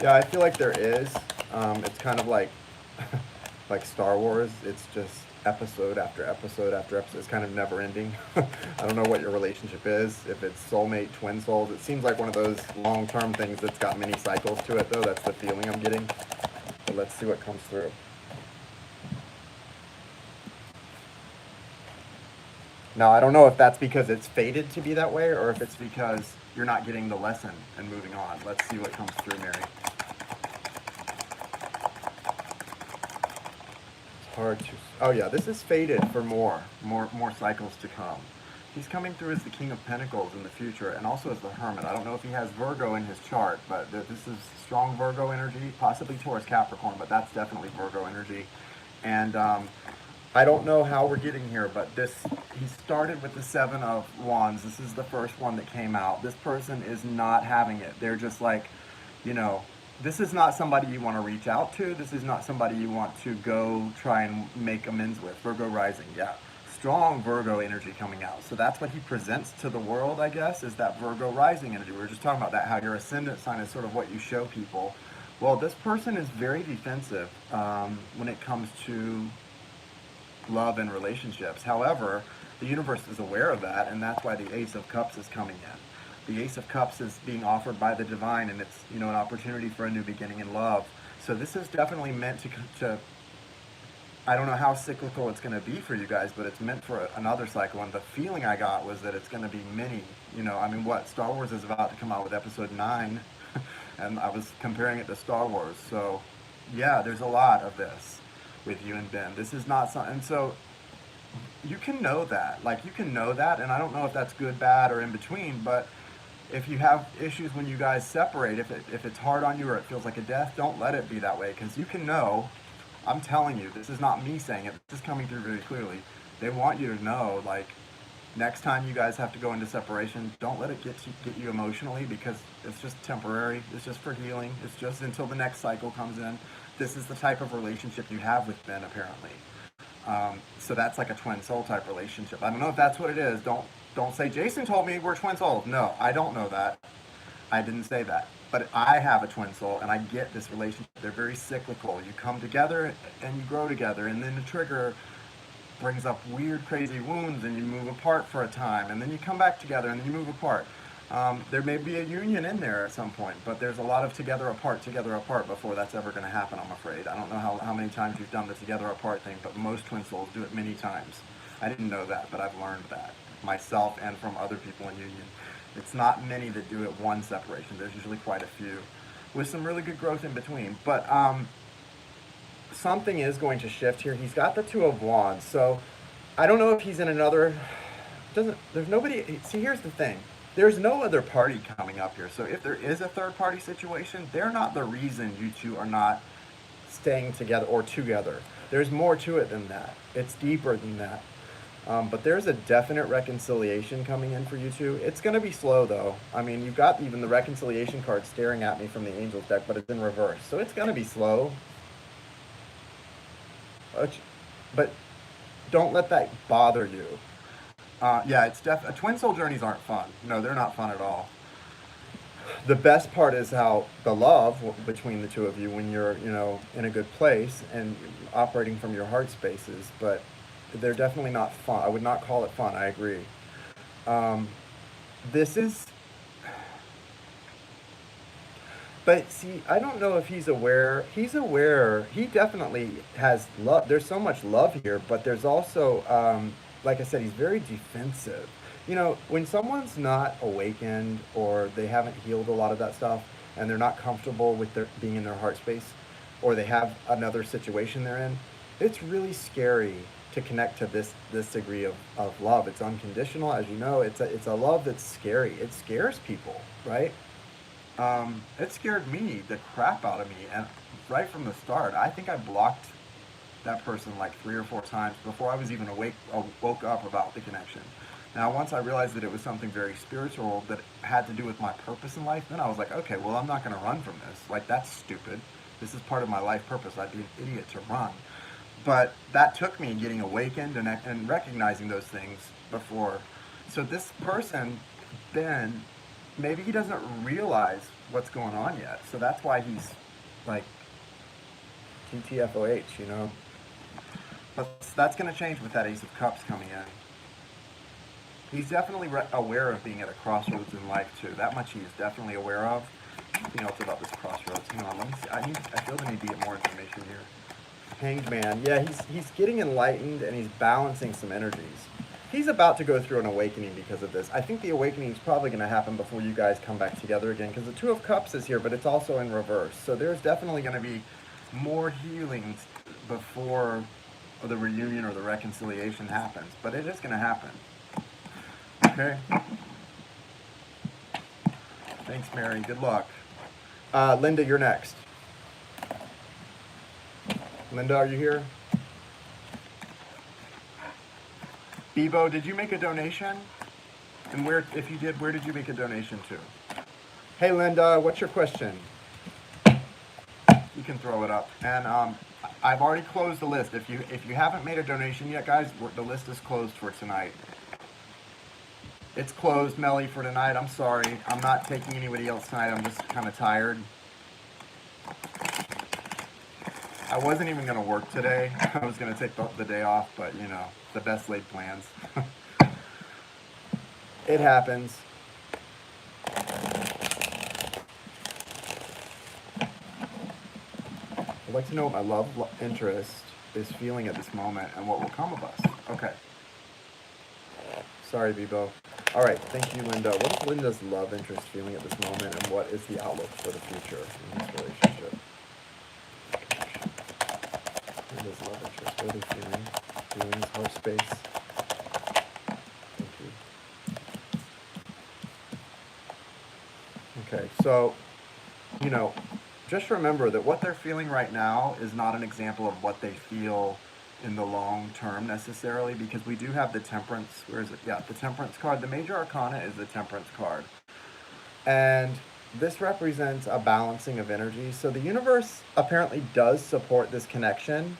Yeah, I feel like there is. It's kind of like Star Wars. It's just episode after episode after episode. It's kind of never ending. I don't know what your relationship is. If it's soulmate, twin souls. It seems like one of those long-term things that's got many cycles to it, though. That's the feeling I'm getting. But let's see what comes through. Now, I don't know if that's because it's fated to be that way or if it's because you're not getting the lesson and moving on. Let's see what comes through, Mary. It's hard to... Oh, yeah, this is fated for more cycles to come. He's coming through as the King of Pentacles in the future and also as the Hermit. I don't know if he has Virgo in his chart, but this is strong Virgo energy, possibly Taurus Capricorn, but that's definitely Virgo energy. And I don't know how we're getting here, but he started with the Seven of Wands. This is the first one that came out. This person is not having it. They're just like, this is not somebody you want to reach out to. This is not somebody you want to go try and make amends with. Virgo rising, yeah. Strong Virgo energy coming out. So that's what he presents to the world, I guess, is that Virgo rising energy. We were just talking about that, how your ascendant sign is sort of what you show people. Well, this person is very defensive when it comes to love and relationships. However, the universe is aware of that, and that's why the Ace of Cups is coming in. The Ace of Cups is being offered by the divine, and it's an opportunity for a new beginning in love. So this is definitely meant to I don't know how cyclical it's going to be for you guys, but it's meant for another cycle. And the feeling I got was that it's going to be many. Star Wars is about to come out with episode 9, and I was comparing it to Star Wars. So, yeah, there's a lot of this with you and Ben. This is not something, and so you can know that. You can know that, and I don't know if that's good, bad, or in between, but if you have issues when you guys separate, if it's hard on you or it feels like a death, don't let it be that way, because you can know. I'm telling you, this is not me saying it. This is coming through very clearly. They want you to know, Next time you guys have to go into separation, don't let it get you emotionally, because it's just temporary. It's just for healing. It's just until the next cycle comes in. This is the type of relationship you have with Ben, apparently. So that's like a twin soul type relationship. I don't know if that's what it is. Don't say Jason told me we're twin souls. No, I don't know that. I didn't say that. But I have a twin soul, and I get this relationship. They're very cyclical. You come together and you grow together, and then the trigger brings up weird, crazy wounds, and you move apart for a time, and then you come back together, and then you move apart. There may be a union in there at some point, but there's a lot of together apart before that's ever going to happen, I'm afraid. I don't know how many times you've done the together apart thing, but most twin souls do it many times. I didn't know that, but I've learned that myself and from other people in union. It's not many that do it one separation. There's usually quite a few, with some really good growth in between. But something is going to shift here. He's got the Two of Wands, so I don't know if he's in another. There's nobody. See, here's the thing. There's no other party coming up here. So if there is a third party situation, they're not the reason you two are not staying together or together. There's more to it than that. It's deeper than that. But there's a definite reconciliation coming in for you two. It's going to be slow, though. I mean, you've got even the reconciliation card staring at me from the Angels deck, but it's in reverse. So it's going to be slow. But don't let that bother you. Yeah, twin soul journeys aren't fun. No, they're not fun at all. The best part is how the love between the two of you when you're, in a good place and operating from your heart spaces, but they're definitely not fun. I would not call it fun. I agree. This is, but see, I don't know if he's aware. He's aware. He definitely has love. There's so much love here, but there's also, like I said, he's very defensive. When someone's not awakened or they haven't healed a lot of that stuff and they're not comfortable with being in their heart space, or they have another situation they're in, it's really scary to connect to this degree of love. It's unconditional, as you know. It's a love that's scary. It scares people, right? It scared me the crap out of me, and right from the start, I think I blocked that person like 3 or 4 times before I was even woke up about the connection. Now, once I realized that it was something very spiritual that had to do with my purpose in life, then I was like, okay, well, I'm not going to run from this. Like, that's stupid. This is part of my life purpose. I'd be an idiot to run. But that took me getting awakened and recognizing those things before. So this person, Ben, maybe he doesn't realize what's going on yet. So that's why he's like TTFOH, But that's going to change with that Ace of Cups coming in. He's definitely aware of being at a crossroads in life too. That much he is definitely aware of. Something else about this crossroads. Hang on, let me see. I feel the need to get more information here. Hanged Man. Yeah, he's getting enlightened and he's balancing some energies. He's about to go through an awakening because of this. I think the awakening is probably going to happen before you guys come back together again, because the Two of Cups is here, but it's also in reverse. So there's definitely going to be more healings before the reunion or the reconciliation happens. But it is going to happen. Okay? Thanks, Mary. Good luck. Linda, you're next. Linda, are you here? Bebo, did you make a donation? And if you did, where did you make a donation to? Hey, Linda, what's your question? You can throw it up. And I've already closed the list. If you haven't made a donation yet, guys, the list is closed for tonight. It's closed, Melly, for tonight. I'm sorry. I'm not taking anybody else tonight. I'm just kind of tired. I wasn't even going to work today. I was going to take the day off, but, the best laid plans. It happens. I'd like to know what my love interest is feeling at this moment and what will come of us. Okay. Sorry, Bebo. All right, thank you, Linda. What is Linda's love interest feeling at this moment, and what is the outlook for the future in this relationship? Linda's love interest. What are they feeling? Feelings, heart space. Thank you. Okay, so, just remember that what they're feeling right now is not an example of what they feel in the long term necessarily, because we do have the Temperance, where is it? Yeah, the Temperance card. The major arcana is the Temperance card. And this represents a balancing of energy. So the universe apparently does support this connection.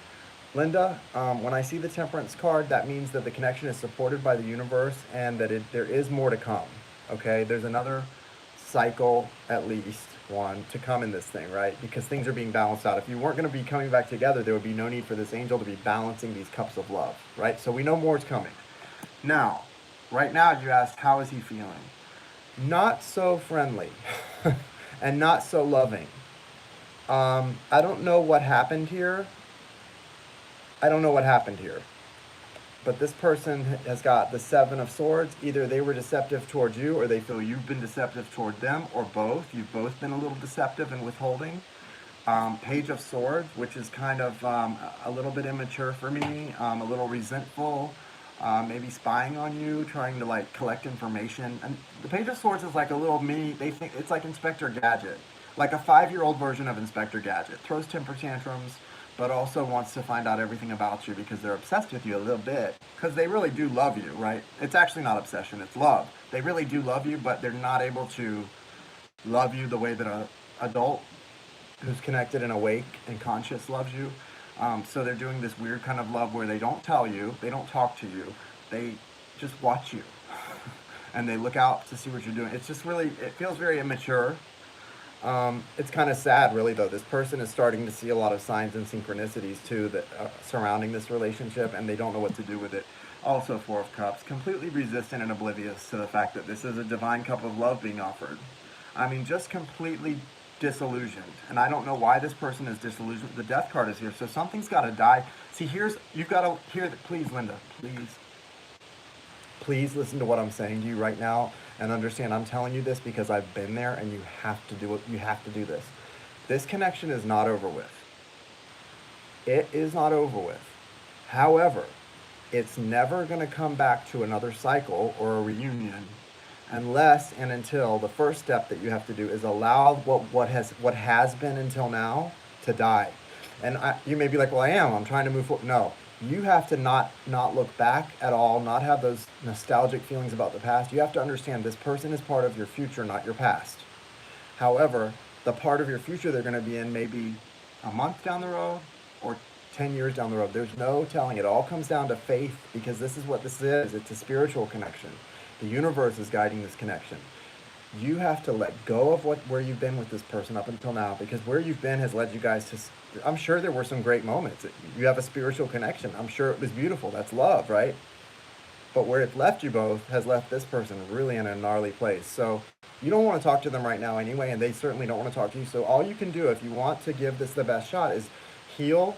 Linda, when I see the Temperance card, that means that the connection is supported by the universe and that there is more to come. Okay, there's another cycle, at least one, to come in this thing, right? Because things are being balanced out. If you weren't going to be coming back together, there would be no need for this angel to be balancing these cups of love, right? So we know more is coming. Now, right now, you asked, how is he feeling? Not so friendly and not so loving. I don't know what happened here. I don't know what happened here. But this person has got the Seven of Swords. Either they were deceptive towards you, or they feel you've been deceptive toward them, or both. You've both been a little deceptive and withholding. Page of Swords, which is kind of a little bit immature for me, a little resentful, maybe spying on you, trying to like collect information. And the Page of Swords is like a little mini, they think it's like Inspector Gadget, like a 5-year-old version of Inspector Gadget. Throws temper tantrums, but also wants to find out everything about you because they're obsessed with you a little bit. Because they really do love you, right? It's actually not obsession, it's love. They really do love you, but they're not able to love you the way that an adult who's connected and awake and conscious loves you. So they're doing this weird kind of love where they don't tell you, they don't talk to you, they just watch you. And they look out to see what you're doing. It's just really, it feels very immature. It's kind of sad, really, though. This person is starting to see a lot of signs and synchronicities, too, that surrounding this relationship, and they don't know what to do with it. Also, Four of Cups, completely resistant and oblivious to the fact that this is a divine cup of love being offered. I mean, just completely disillusioned. And I don't know why this person is disillusioned. The Death card is here, so something's got to die. See, you've got to hear, please, Linda, please listen to what I'm saying to you right now and understand I'm telling you this because I've been there, and you have to do it. You have to do this. This connection is not over with. It is not over with. However, it's never going to come back to another cycle or a reunion unless and until the first step that you have to do is allow what has been until now to die. And you may be like, well, I'm trying to move forward. No, you have to not look back at all, not have those nostalgic feelings about the past. You have to understand this person is part of your future, not your past. However, the part of your future they're going to be in may be a month down the road or 10 years down the road. There's no telling. It all comes down to faith, because this is what this is. It's a spiritual connection. The universe is guiding this connection. You have to let go of where you've been with this person up until now, because where you've been has led you guys to, I'm sure there were some great moments. You have a spiritual connection. I'm sure it was beautiful. That's love, right? But where it left you both has left this person really in a gnarly place. So you don't want to talk to them right now anyway, and they certainly don't want to talk to you. So all you can do if you want to give this the best shot is heal,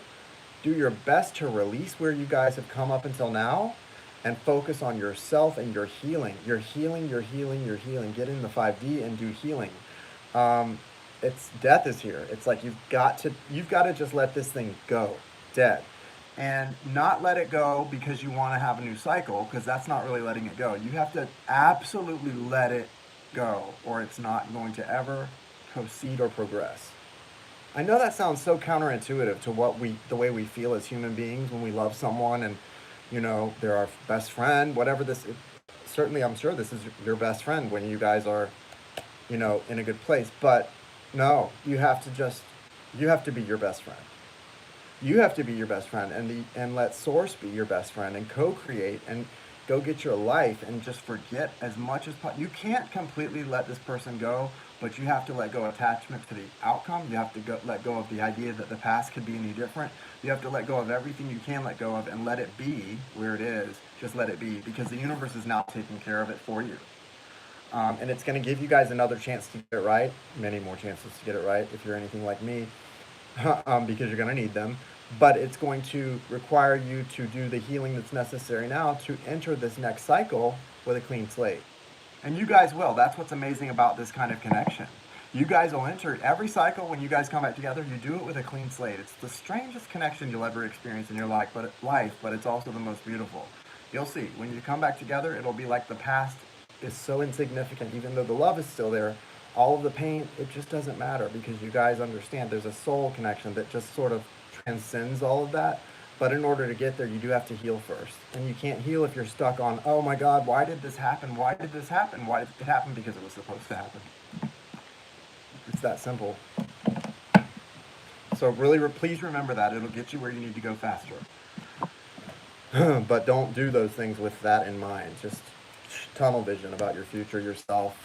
do your best to release where you guys have come up until now, and focus on yourself and your healing. You're healing. Get in the 5D and do healing. It's death is here. It's like you've got to just let this thing go, dead, and not let it go because you want to have a new cycle, because that's not really letting it go. You have to absolutely let it go, or it's not going to ever proceed or progress. I know that sounds so counterintuitive to the way we feel as human beings when we love someone and they're our best friend, whatever certainly I'm sure this is your best friend when you guys are, in a good place. But no, you have to be your best friend. You have to be your best friend and let Source be your best friend and co-create and go get your life and just forget as much as possible. You can't completely let this person go, but you have to let go of attachment to the outcome. You have to let go of the idea that the past could be any different. You have to let go of everything you can let go of and let it be where it is. Just let it be, because the universe is now taking care of it for you. And it's going to give you guys another chance to get it right, many more chances to get it right if you're anything like me, because you're going to need them. But it's going to require you to do the healing that's necessary now to enter this next cycle with a clean slate. And you guys will. That's what's amazing about this kind of connection. You guys will enter every cycle. When you guys come back together, you do it with a clean slate. It's the strangest connection you'll ever experience in your life, but it's also the most beautiful. You'll see. When you come back together, it'll be like the past is so insignificant. Even though the love is still there, all of the pain, it just doesn't matter, because you guys understand there's a soul connection that just sort of transcends all of that. But in order to get there, you do have to heal first. And you can't heal if you're stuck on, oh my God, why did this happen? Why did this happen? Why did it happen? Because it was supposed to happen. It's that simple. So really, please remember that. It'll get you where you need to go faster. But don't do those things with that in mind. Just tunnel vision about your future, yourself.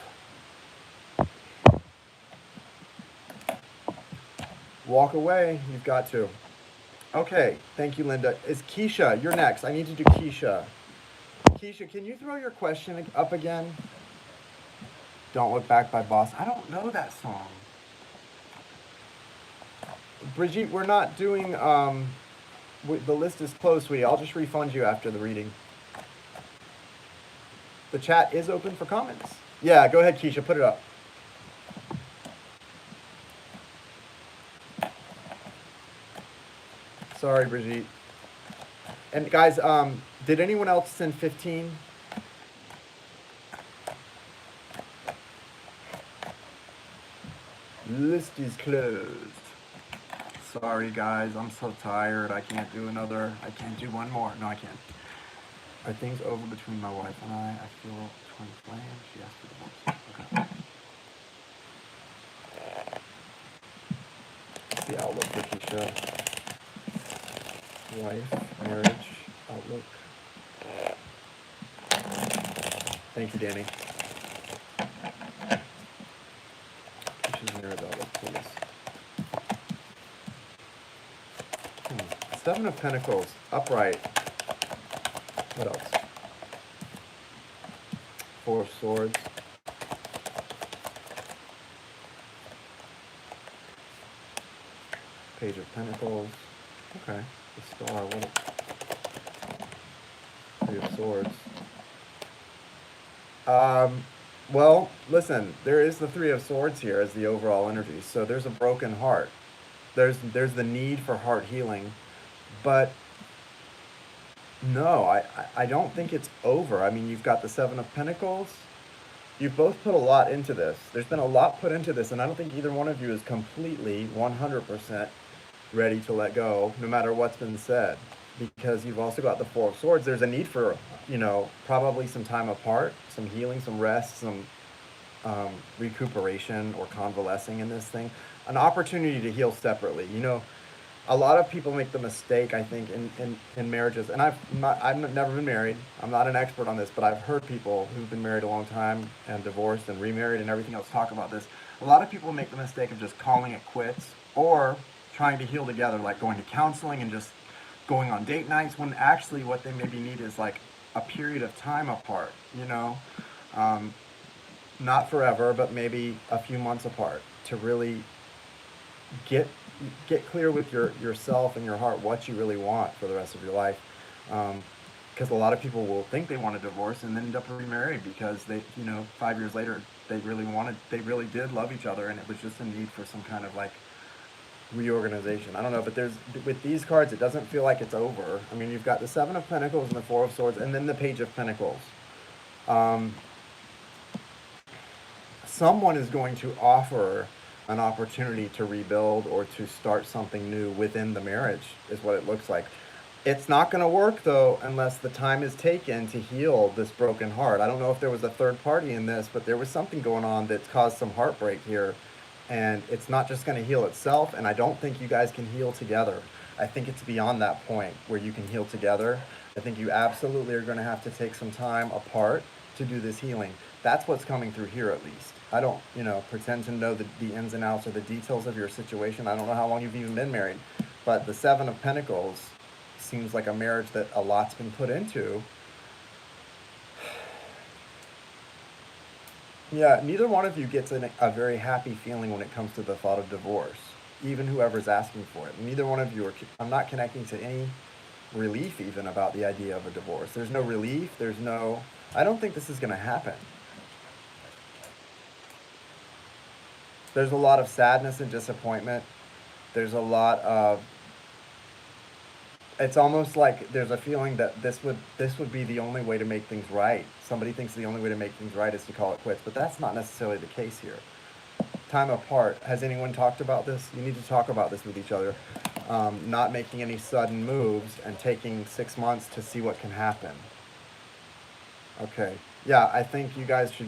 Walk away. You've got to. Okay. Thank you, Linda. Is Keisha? You're next. I need to do Keisha. Keisha, can you throw your question up again? Don't Look Back by Boss. I don't know that song. Brigitte, we're not doing, the list is closed, sweetie. I'll just refund you after the reading. The chat is open for comments. Yeah, go ahead, Keisha, put it up. Sorry, Brigitte. And guys, did anyone else send 15? List is closed. Sorry, guys. I'm so tired. I can't do another. I can't do one more. No, I can't. Are things over between my wife and I? I feel twin flame. She asked for divorce. Okay. The outlook for Keisha. Wife, marriage, outlook. Thank you, Danny. Keisha's marriage outlook, please. Seven of Pentacles, upright. What else? Four of Swords. Page of Pentacles. Okay. The Star. What? Three of Swords. Well, listen. There is the Three of Swords here as the overall energy. So there's a broken heart. There's the need for heart healing. But no, I don't think it's over. I mean, you've got the Seven of Pentacles. You've both put a lot into this. There's been a lot put into this, and I don't think either one of you is completely 100% ready to let go, no matter what's been said. Because you've also got the Four of Swords. There's a need for, probably some time apart, some healing, some rest, some recuperation or convalescing in this thing. An opportunity to heal separately. A lot of people make the mistake, I think, in marriages, and I've never been married. I'm not an expert on this, but I've heard people who've been married a long time and divorced and remarried and everything else talk about this. A lot of people make the mistake of just calling it quits or trying to heal together, like going to counseling and just going on date nights, when actually what they maybe need is like a period of time apart, not forever, but maybe a few months apart to really get clear with yourself and your heart what you really want for the rest of your life, because a lot of people will think they want a divorce and then end up remarried because they 5 years later they really did love each other, and it was just a need for some kind of like reorganization. I don't know, but with these cards it doesn't feel like it's over. I mean, you've got the Seven of Pentacles and the Four of Swords and then the Page of Pentacles. Someone is going to offer an opportunity to rebuild or to start something new within the marriage, is what it looks like. It's not going to work, though, unless the time is taken to heal this broken heart. I don't know if there was a third party in this, but there was something going on that caused some heartbreak here. And it's not just going to heal itself, and I don't think you guys can heal together. I think it's beyond that point where you can heal together. I think you absolutely are going to have to take some time apart to do this healing. That's what's coming through here, at least. I don't, pretend to know the ins and outs or the details of your situation. I don't know how long you've even been married. But the Seven of Pentacles seems like a marriage that a lot's been put into. Yeah, neither one of you gets a very happy feeling when it comes to the thought of divorce, even whoever's asking for it. Neither one of you I'm not connecting to any relief even about the idea of a divorce. There's no relief. I don't think this is going to happen. There's a lot of sadness and disappointment. There's a lot of, it's almost like there's a feeling that this would be the only way to make things right. Somebody thinks the only way to make things right is to call it quits, but that's not necessarily the case here. Time apart. Has anyone talked about this? You need to talk about this with each other. not making any sudden moves and taking 6 months to see what can happen. Okay. Yeah, I think you guys should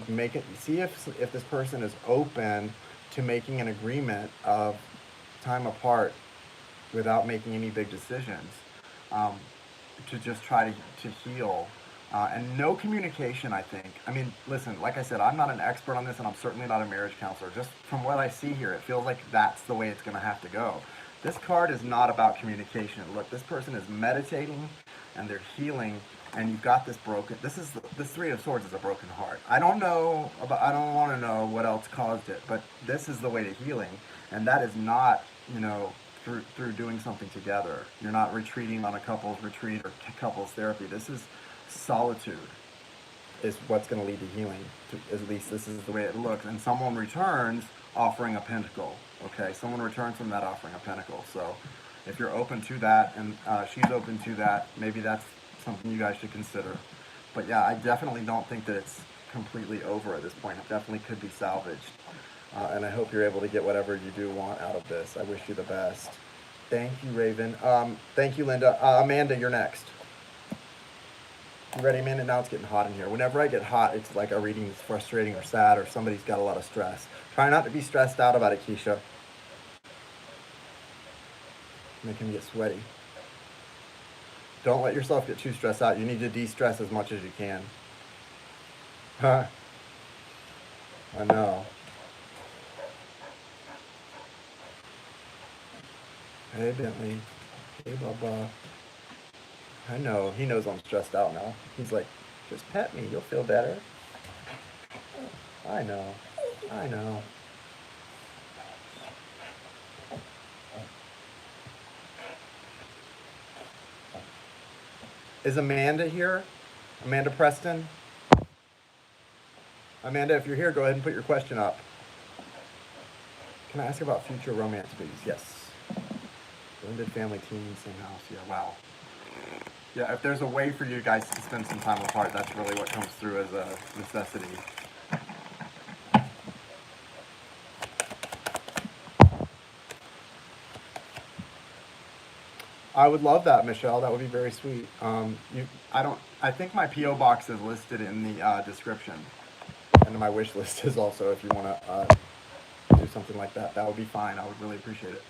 make it, see if this person is open to making an agreement of time apart without making any big decisions, um, to just try to heal. And no communication, I think. I mean, listen, like I said, I'm not an expert on this, and I'm certainly not a marriage counselor. Just from what I see here, it feels like that's the way it's going to have to go. This card is not about communication. Look, this person is meditating, and they're healing, and you've got this broken. This Three of Swords is a broken heart. I don't know about. I don't want to know what else caused it, but this is the way to healing, and that is not, through doing something together. You're not retreating on a couples retreat or couples therapy. This is solitude is what's going to lead to healing. At least this is the way it looks. And someone returns offering a pentacle. Okay, someone returns from that offering a pentacle. So if you're open to that, and she's open to that, maybe that's something you guys should consider. But yeah, I definitely don't think that it's completely over at this point. It definitely could be salvaged. And I hope you're able to get whatever you do want out of this. I wish you the best. Thank you, Raven. Thank you, Linda. Amanda, you're next. You ready, Amanda? Now it's getting hot in here. Whenever I get hot, it's like a reading is frustrating or sad, or somebody's got a lot of stress. Try not to be stressed out about it, Keisha. Make him get sweaty. Don't let yourself get too stressed out. You need to de-stress as much as you can. Huh? I know. Hey, Bentley. Hey, Bubba. I know. He knows I'm stressed out now. He's like, just pet me. You'll feel better. I know. I know. Is Amanda here? Amanda Preston? Amanda, if you're here, go ahead and put your question up. Can I ask about future romance, please? Yes. Blended family, team, same house. Yeah, wow. Yeah, if there's a way for you guys to spend some time apart, that's really what comes through as a necessity. I would love that, Michelle. That would be very sweet. I think my PO box is listed in the description, and my wish list is also. If you want to do something like that, that would be fine. I would really appreciate it.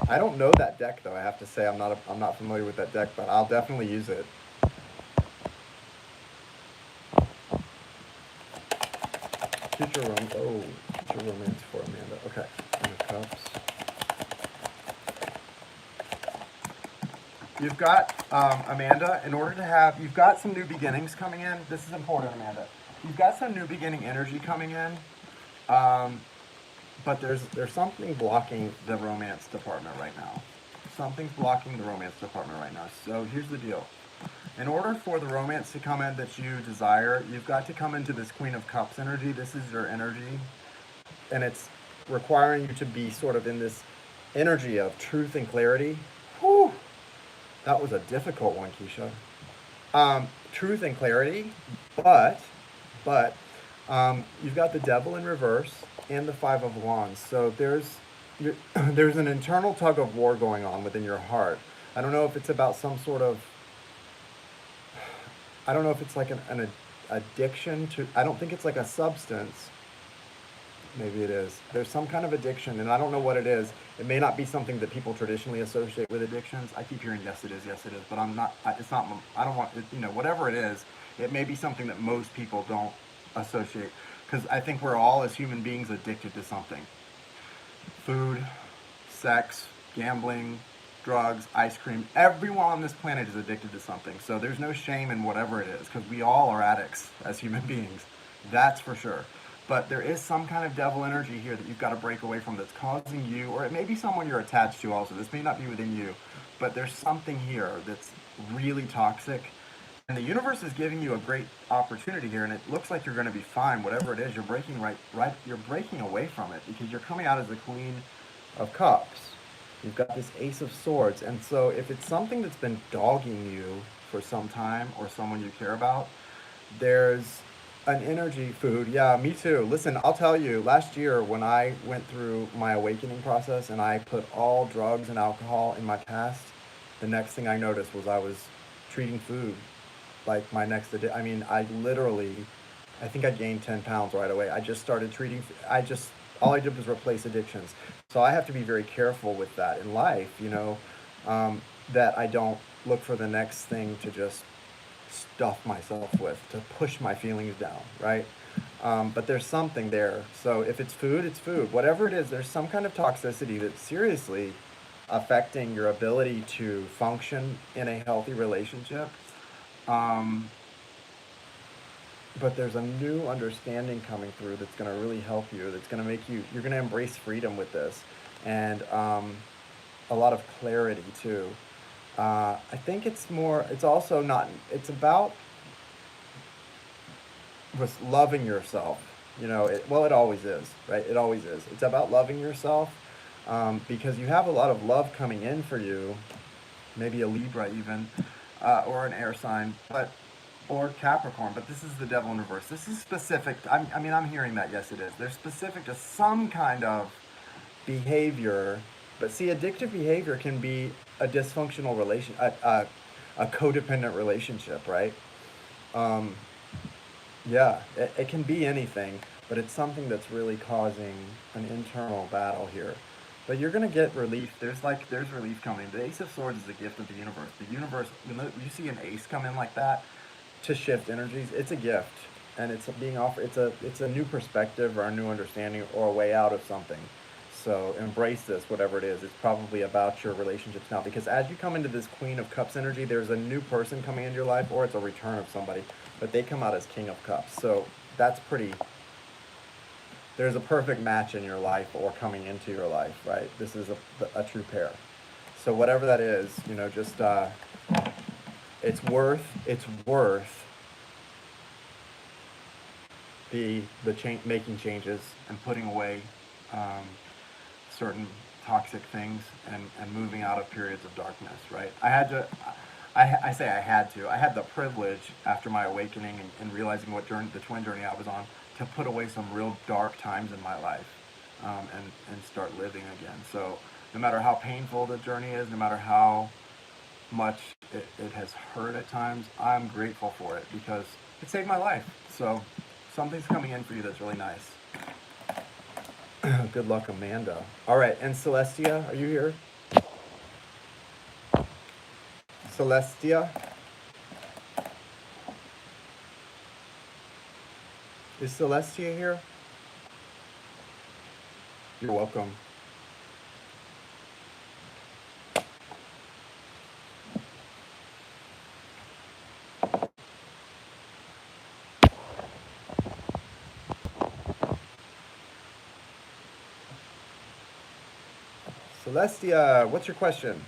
I don't know that deck though. I have to say I'm not familiar with that deck, but I'll definitely use it. Future romance for Amanda. Okay, Queen of Cups. You've got Amanda. In order to have, you've got some new beginnings coming in. This is important, Amanda. You've got some new beginning energy coming in. But there's something blocking the romance department right now. Something's blocking the romance department right now. So here's the deal. In order for the romance to come in that you desire, you've got to come into this Queen of Cups energy. This is your energy. And it's requiring you to be sort of in this energy of truth and clarity. Whew. That was a difficult one, Keisha. Truth and clarity, but you've got the Devil in reverse and the Five of Wands. So there's an internal tug of war going on within your heart. I don't know if it's about some sort of, I don't know if it's like an addiction to, I don't think it's like a substance. Maybe it is. There's some kind of addiction, and I don't know what it is. It may not be something that people traditionally associate with addictions. I keep hearing yes it is, but I'm not, it's not, I don't want, whatever it is, it may be something that most people don't associate. Because I think we're all, as human beings, addicted to something. Food, sex, gambling, drugs, ice cream. Everyone on this planet is addicted to something. So there's no shame in whatever it is, because we all are addicts as human beings. That's for sure. But there is some kind of devil energy here that you've got to break away from that's causing you, or it may be someone you're attached to also. This may not be within you, but there's something here that's really toxic. And the universe is giving you a great opportunity here, and it looks like you're going to be fine. Whatever it is, you're breaking you're breaking away from it, because you're coming out as the Queen of Cups. You've got this Ace of Swords, and so if it's something that's been dogging you for some time, or someone you care about, there's An energy food. Yeah, me too. Listen, I'll tell you, last year when I went through my awakening process and I put all drugs and alcohol in my past, the next thing I noticed was I was treating food like my I mean, I literally, I think I gained 10 pounds right away. I just started all I did was replace addictions. So I have to be very careful with that in life, that I don't look for the next thing to just stuff myself with, to push my feelings down, right? But there's something there. So if it's food, it's food. Whatever it is, there's some kind of toxicity that's seriously affecting your ability to function in a healthy relationship. Um, but there's a new understanding coming through that's going to really help you. That's going to make you're going to embrace freedom with this, and a lot of clarity too. I think it's also not, it's about with loving yourself. It always is, right? It always is. It's about loving yourself, because you have a lot of love coming in for you, maybe a Libra even, or an air sign, or Capricorn. But this is the devil in reverse. This is specific. I'm hearing that. Yes, it is. They're specific to some kind of behavior. But see, addictive behavior can be a dysfunctional a codependent relationship, right? Um, Yeah, it can be anything, but it's something that's really causing an internal battle here. But you're gonna get relief. There's relief coming. The Ace of Swords is a gift of the universe. The universe, when you see an ace come in like that to shift energies, it's a gift, and it's being offered. It's a new perspective or a new understanding or a way out of something. So embrace this, whatever it is. It's probably about your relationships now, because as you come into this Queen of Cups energy, there's a new person coming into your life, or it's a return of somebody, but they come out as King of Cups. So that's pretty. There's a perfect match in your life or coming into your life, right? This is a true pair. So whatever that is, just it's worth making changes and putting away um, certain toxic things, and moving out of periods of darkness, right? I say I had to. I had the privilege after my awakening, and realizing the twin journey I was on, to put away some real dark times in my life, and start living again. So no matter how painful the journey is, no matter how much it has hurt at times, I'm grateful for it because it saved my life. So something's coming in for you that's really nice. Good luck, Amanda. All right, and Celestia, are you here? Celestia? Is Celestia here? You're welcome. Celestia, what's your question?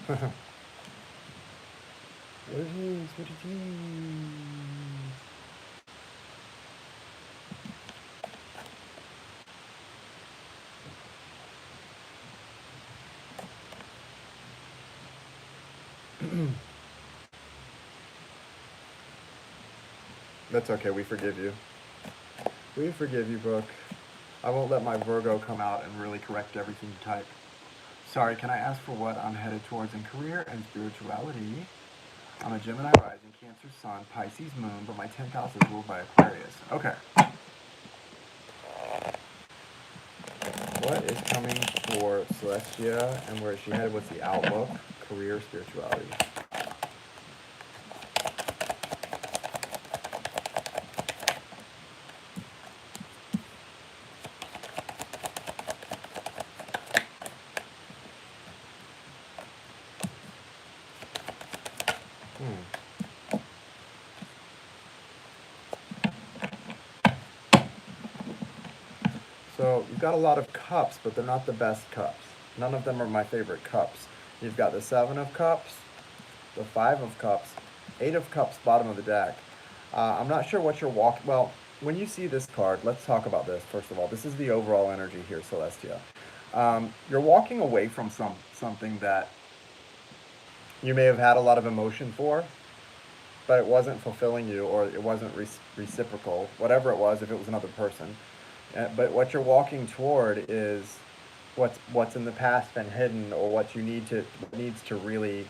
What it is, what it is. That's okay, we forgive you. We forgive you, Brooke. I won't let my Virgo come out and really correct everything you type. Sorry, can I ask for what I'm headed towards in career and spirituality? I'm a Gemini rising, Cancer sun, Pisces moon, but my 10th house is ruled by Aquarius. Okay. What is coming for Celestia, and where is she headed? What's the outlook? Career, spirituality. So you've got a lot of cups, but they're not the best cups. None of them are my favorite cups. You've got the 7 of Cups, the 5 of Cups, 8 of Cups, bottom of the deck. I'm not sure what you're walking. Well, when you see this card, let's talk about this first of all. This is the overall energy here, Celestia. You're walking away from something that you may have had a lot of emotion for. but it wasn't fulfilling you, or it wasn't reciprocal, whatever it was, if it was another person. But what you're walking toward is what's in the past been hidden, or what needs to really,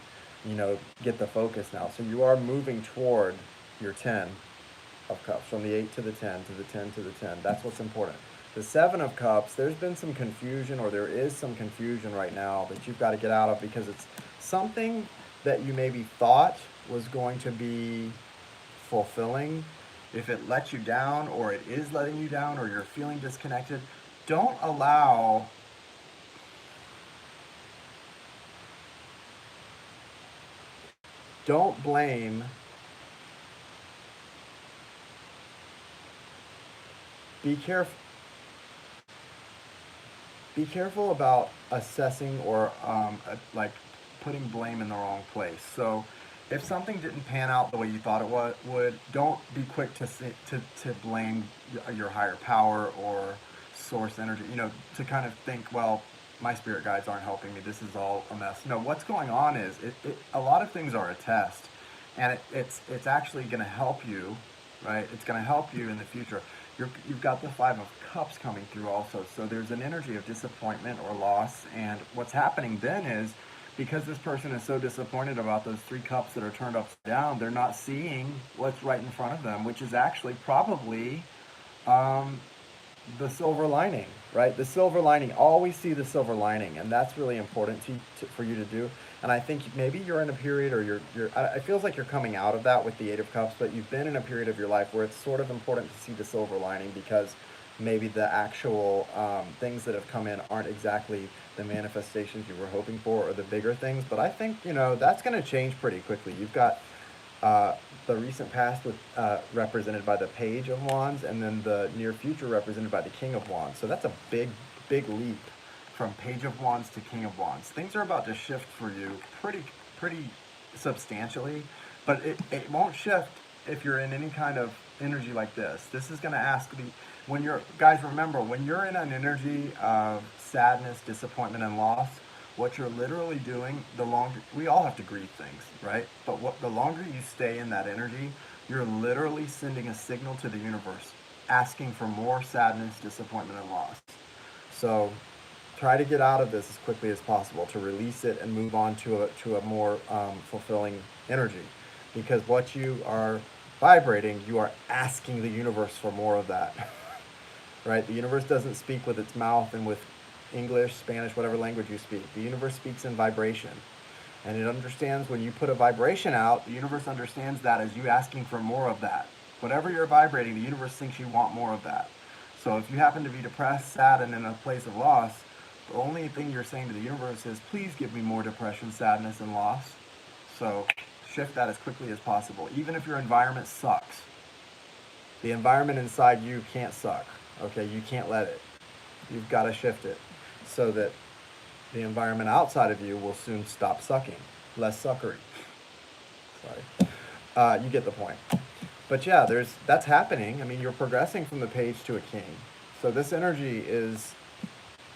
get the focus now. So you are moving toward your 10 of cups, from the 8 to the 10 to the 10 to the 10. That's what's important. The 7 of cups, there's been some confusion, or there is some confusion right now that you've got to get out of, because it's something that you maybe thought was going to be fulfilling. If it lets you down, or it is letting you down, or you're feeling disconnected, don't allow don't blame. Be careful. Be careful about assessing, or like putting blame in the wrong place. So, if something didn't pan out the way you thought it would, don't be quick to blame your higher power or source energy. To kind of think, well, my spirit guides aren't helping me. This is all a mess. No, what's going on is a lot of things are a test, and it's actually going to help you, right? It's going to help you in the future. You've got the 5 of cups coming through also. So there's an energy of disappointment or loss. And what's happening then is, because this person is so disappointed about those 3 cups that are turned upside down, they're not seeing what's right in front of them, which is actually probably the silver lining, right? The silver lining. Always see the silver lining. And that's really important for you to do. And I think maybe you're in a period, or it feels like you're coming out of that with the 8 of cups, but you've been in a period of your life where it's sort of important to see the silver lining, because maybe the actual things that have come in aren't exactly the manifestations you were hoping for, or the bigger things. But I think, that's going to change pretty quickly. You've got the recent past with represented by the Page of Wands, and then the near future represented by the King of Wands. So that's a big, big leap from Page of Wands to King of Wands. Things are about to shift for you pretty substantially, but it won't shift if you're in any kind of energy like this. This is going to ask guys, remember, when you're in an energy of sadness, disappointment, and loss, what you're literally doing, we all have to grieve things, right? But the longer you stay in that energy, you're literally sending a signal to the universe, asking for more sadness, disappointment, and loss. So try to get out of this as quickly as possible, to release it and move on to a more fulfilling energy. Because what you are vibrating, you are asking the universe for more of that. Right? The universe doesn't speak with its mouth and with English, Spanish, whatever language you speak. The universe speaks in vibration. And it understands when you put a vibration out, the universe understands that as you asking for more of that. Whatever you're vibrating, the universe thinks you want more of that. So if you happen to be depressed, sad, and in a place of loss, the only thing you're saying to the universe is, please give me more depression, sadness, and loss. So shift that as quickly as possible. Even if your environment sucks, the environment inside you can't suck. Okay, you can't let it. You've got to shift it so that the environment outside of you will soon stop sucking. Less suckery. Sorry. You get the point. But yeah, that's happening. I mean, you're progressing from the Page to a King. So this energy is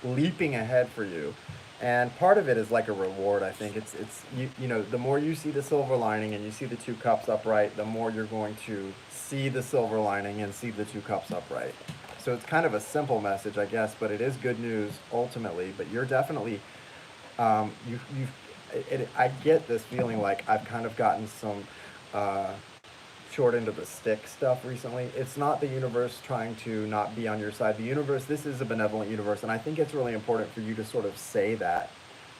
leaping ahead for you. And part of it is like a reward, I think. It's the more you see the silver lining and you see the 2 cups upright, the more you're going to see the silver lining and see the 2 cups upright. So it's kind of a simple message, I guess, but it is good news ultimately. But you're definitely, I get this feeling like I've kind of gotten some short end of the stick stuff recently. It's not the universe trying to not be on your side. The universe, this is a benevolent universe, and I think it's really important for you to sort of say that,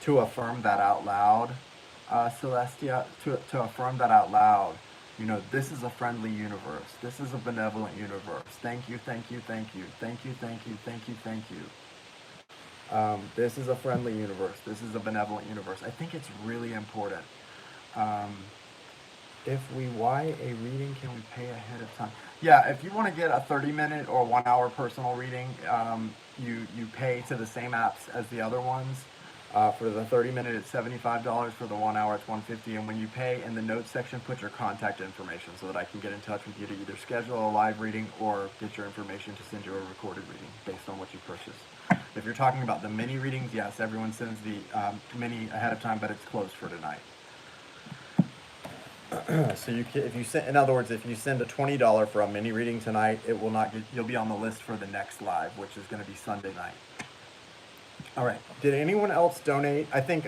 to affirm that out loud, Celestia, to affirm that out loud. This is a friendly universe. This is a benevolent universe. Thank you, thank you, thank you, thank you, thank you, thank you, thank you. This is a friendly universe. This is a benevolent universe. I think it's really important. If we buy a reading, can we pay ahead of time? Yeah, if you want to get a 30-minute or 1-hour personal reading, you pay to the same apps as the other ones. For the 30-minute, it's $75. For the 1 hour, it's $150. And when you pay, in the notes section, put your contact information so that I can get in touch with you to either schedule a live reading or get your information to send you a recorded reading based on what you purchase. If you're talking about the mini readings, yes, everyone sends the mini ahead of time, but it's closed for tonight. So you can, if you send, in other words, if you send a $20 for a mini reading tonight, it will not get, you'll be on the list for the next live, which is going to be Sunday night. All right. Did anyone else donate? I think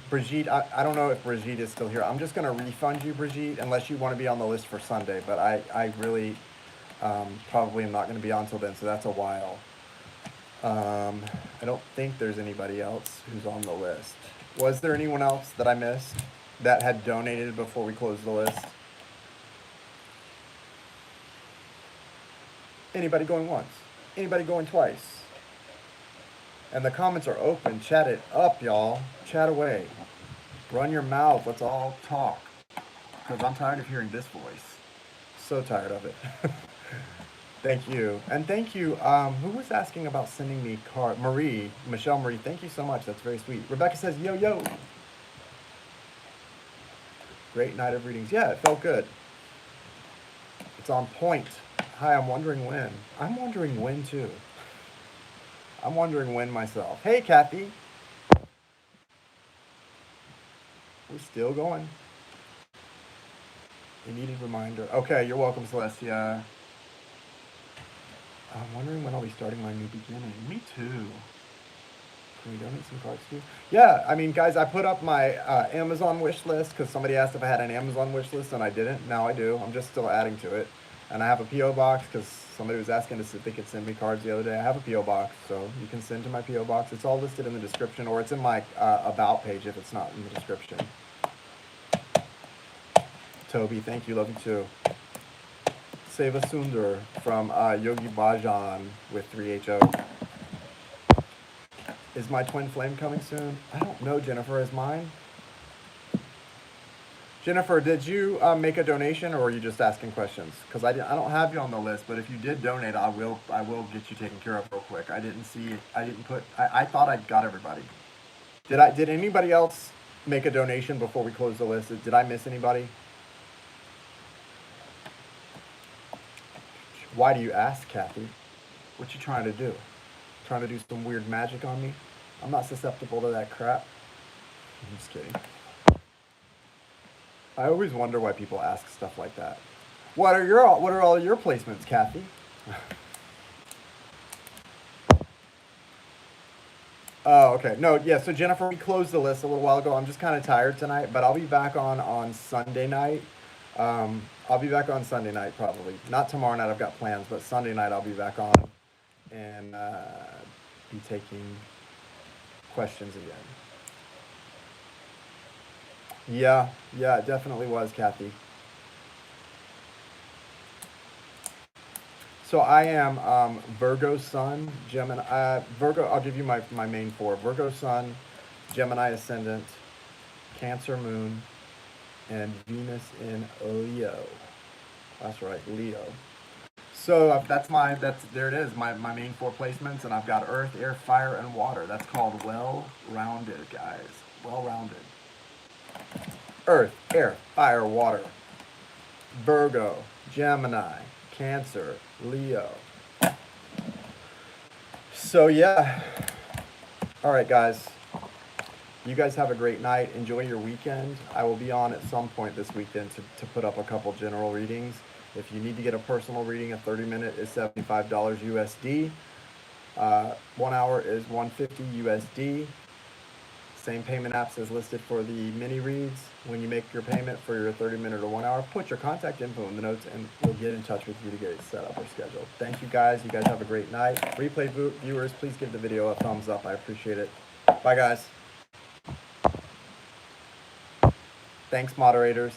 Brigitte, I don't know if Brigitte is still here. I'm just going to refund you, Brigitte, unless you want to be on the list for Sunday. But I really probably am not going to be on till then, so that's a while. I don't think there's anybody else who's on the list. Was there anyone else that I missed that had donated before we closed the list? Anybody going once? Anybody going twice? And the comments are open. Chat it up, y'all. Chat away. Run your mouth. Let's all talk. Because I'm tired of hearing this voice. So tired of it. Thank you. And thank you. Who was asking about sending me card? Michelle Marie, thank you so much. That's very sweet. Rebecca says, yo, yo. Great night of readings. Yeah, it felt good. It's on point. Hi, I'm wondering when. I'm wondering when too. I'm wondering when myself. Hey, Kathy. We're still going. A needed reminder. Okay, you're welcome, Celestia. I'm wondering when I'll be starting my new beginning. Me too. Can we donate some cards too? Yeah, I mean, guys, I put up my Amazon wish list because somebody asked if I had an Amazon wish list, and I didn't. Now I do. I'm just still adding to it. And I have a P.O. box because somebody was asking if they could send me cards the other day. I have a P.O. box, so you can send to my P.O. box. It's all listed in the description, or it's in my About page if it's not in the description. Toby, thank you. Love you too. Seva Sundar from Yogi Bhajan with 3HO. Is my twin flame coming soon? I don't know, Jennifer. Is mine? Jennifer, did you make a donation, or are you just asking questions? Because I don't have you on the list, but if you did donate, I will get you taken care of real quick. I didn't see. I thought I got everybody. Did anybody else make a donation before we close the list? Did I miss anybody? Why do you ask, Kathy? What you trying to do? Trying to do some weird magic on me? I'm not susceptible to that crap. I'm just kidding. I always wonder why people ask stuff like that. What are all your placements, Kathy? Oh, okay. No, yeah, so Jennifer, we closed the list a little while ago. I'm just kind of tired tonight, but I'll be back on Sunday night. I'll be back on Sunday night probably. Not tomorrow night, I've got plans, but Sunday night I'll be back on and be taking questions again. Yeah, it definitely was, Kathy. So I am Virgo Sun, Gemini. Virgo, I'll give you my main four. Virgo Sun, Gemini Ascendant, Cancer Moon, and Venus in Leo. That's right, Leo. So there it is, my main four placements, and I've got Earth, Air, Fire, and Water. That's called well-rounded, guys. Well-rounded. Earth, Air, Fire, Water. Virgo, Gemini, Cancer, Leo. So yeah. All right, guys. You guys have a great night. Enjoy your weekend. I will be on at some point this weekend to put up a couple general readings. If you need to get a personal reading, a 30-minute is $75 USD. 1 hour is $150 USD. Same payment apps as listed for the mini reads. When you make your payment for your 30-minute or 1 hour, put your contact info in the notes and we'll get in touch with you to get it set up or scheduled. Thank you guys. You guys have a great night. Replay viewers, please give the video a thumbs up. I appreciate it. Bye, guys. Thanks, moderators.